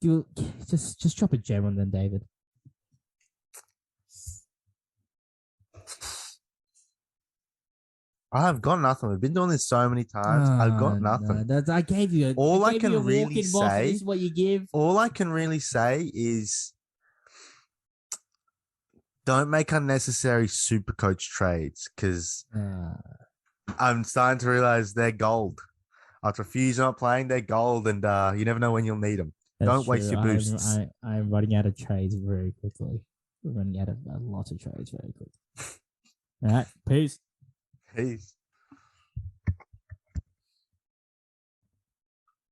you just drop a gem on them, David. I've got nothing. We've been doing this so many times. I've got nothing. No, I gave you All I can really say. This is what you give. All I can really say is, don't make unnecessary super coach trades because I'm starting to realize they're gold. After a few years not playing, they're gold, and you never know when you'll need them. Don't waste your boosts. I'm running out of trades very quickly. We're running out of a lot of trades very quickly. All right, peace. Peace.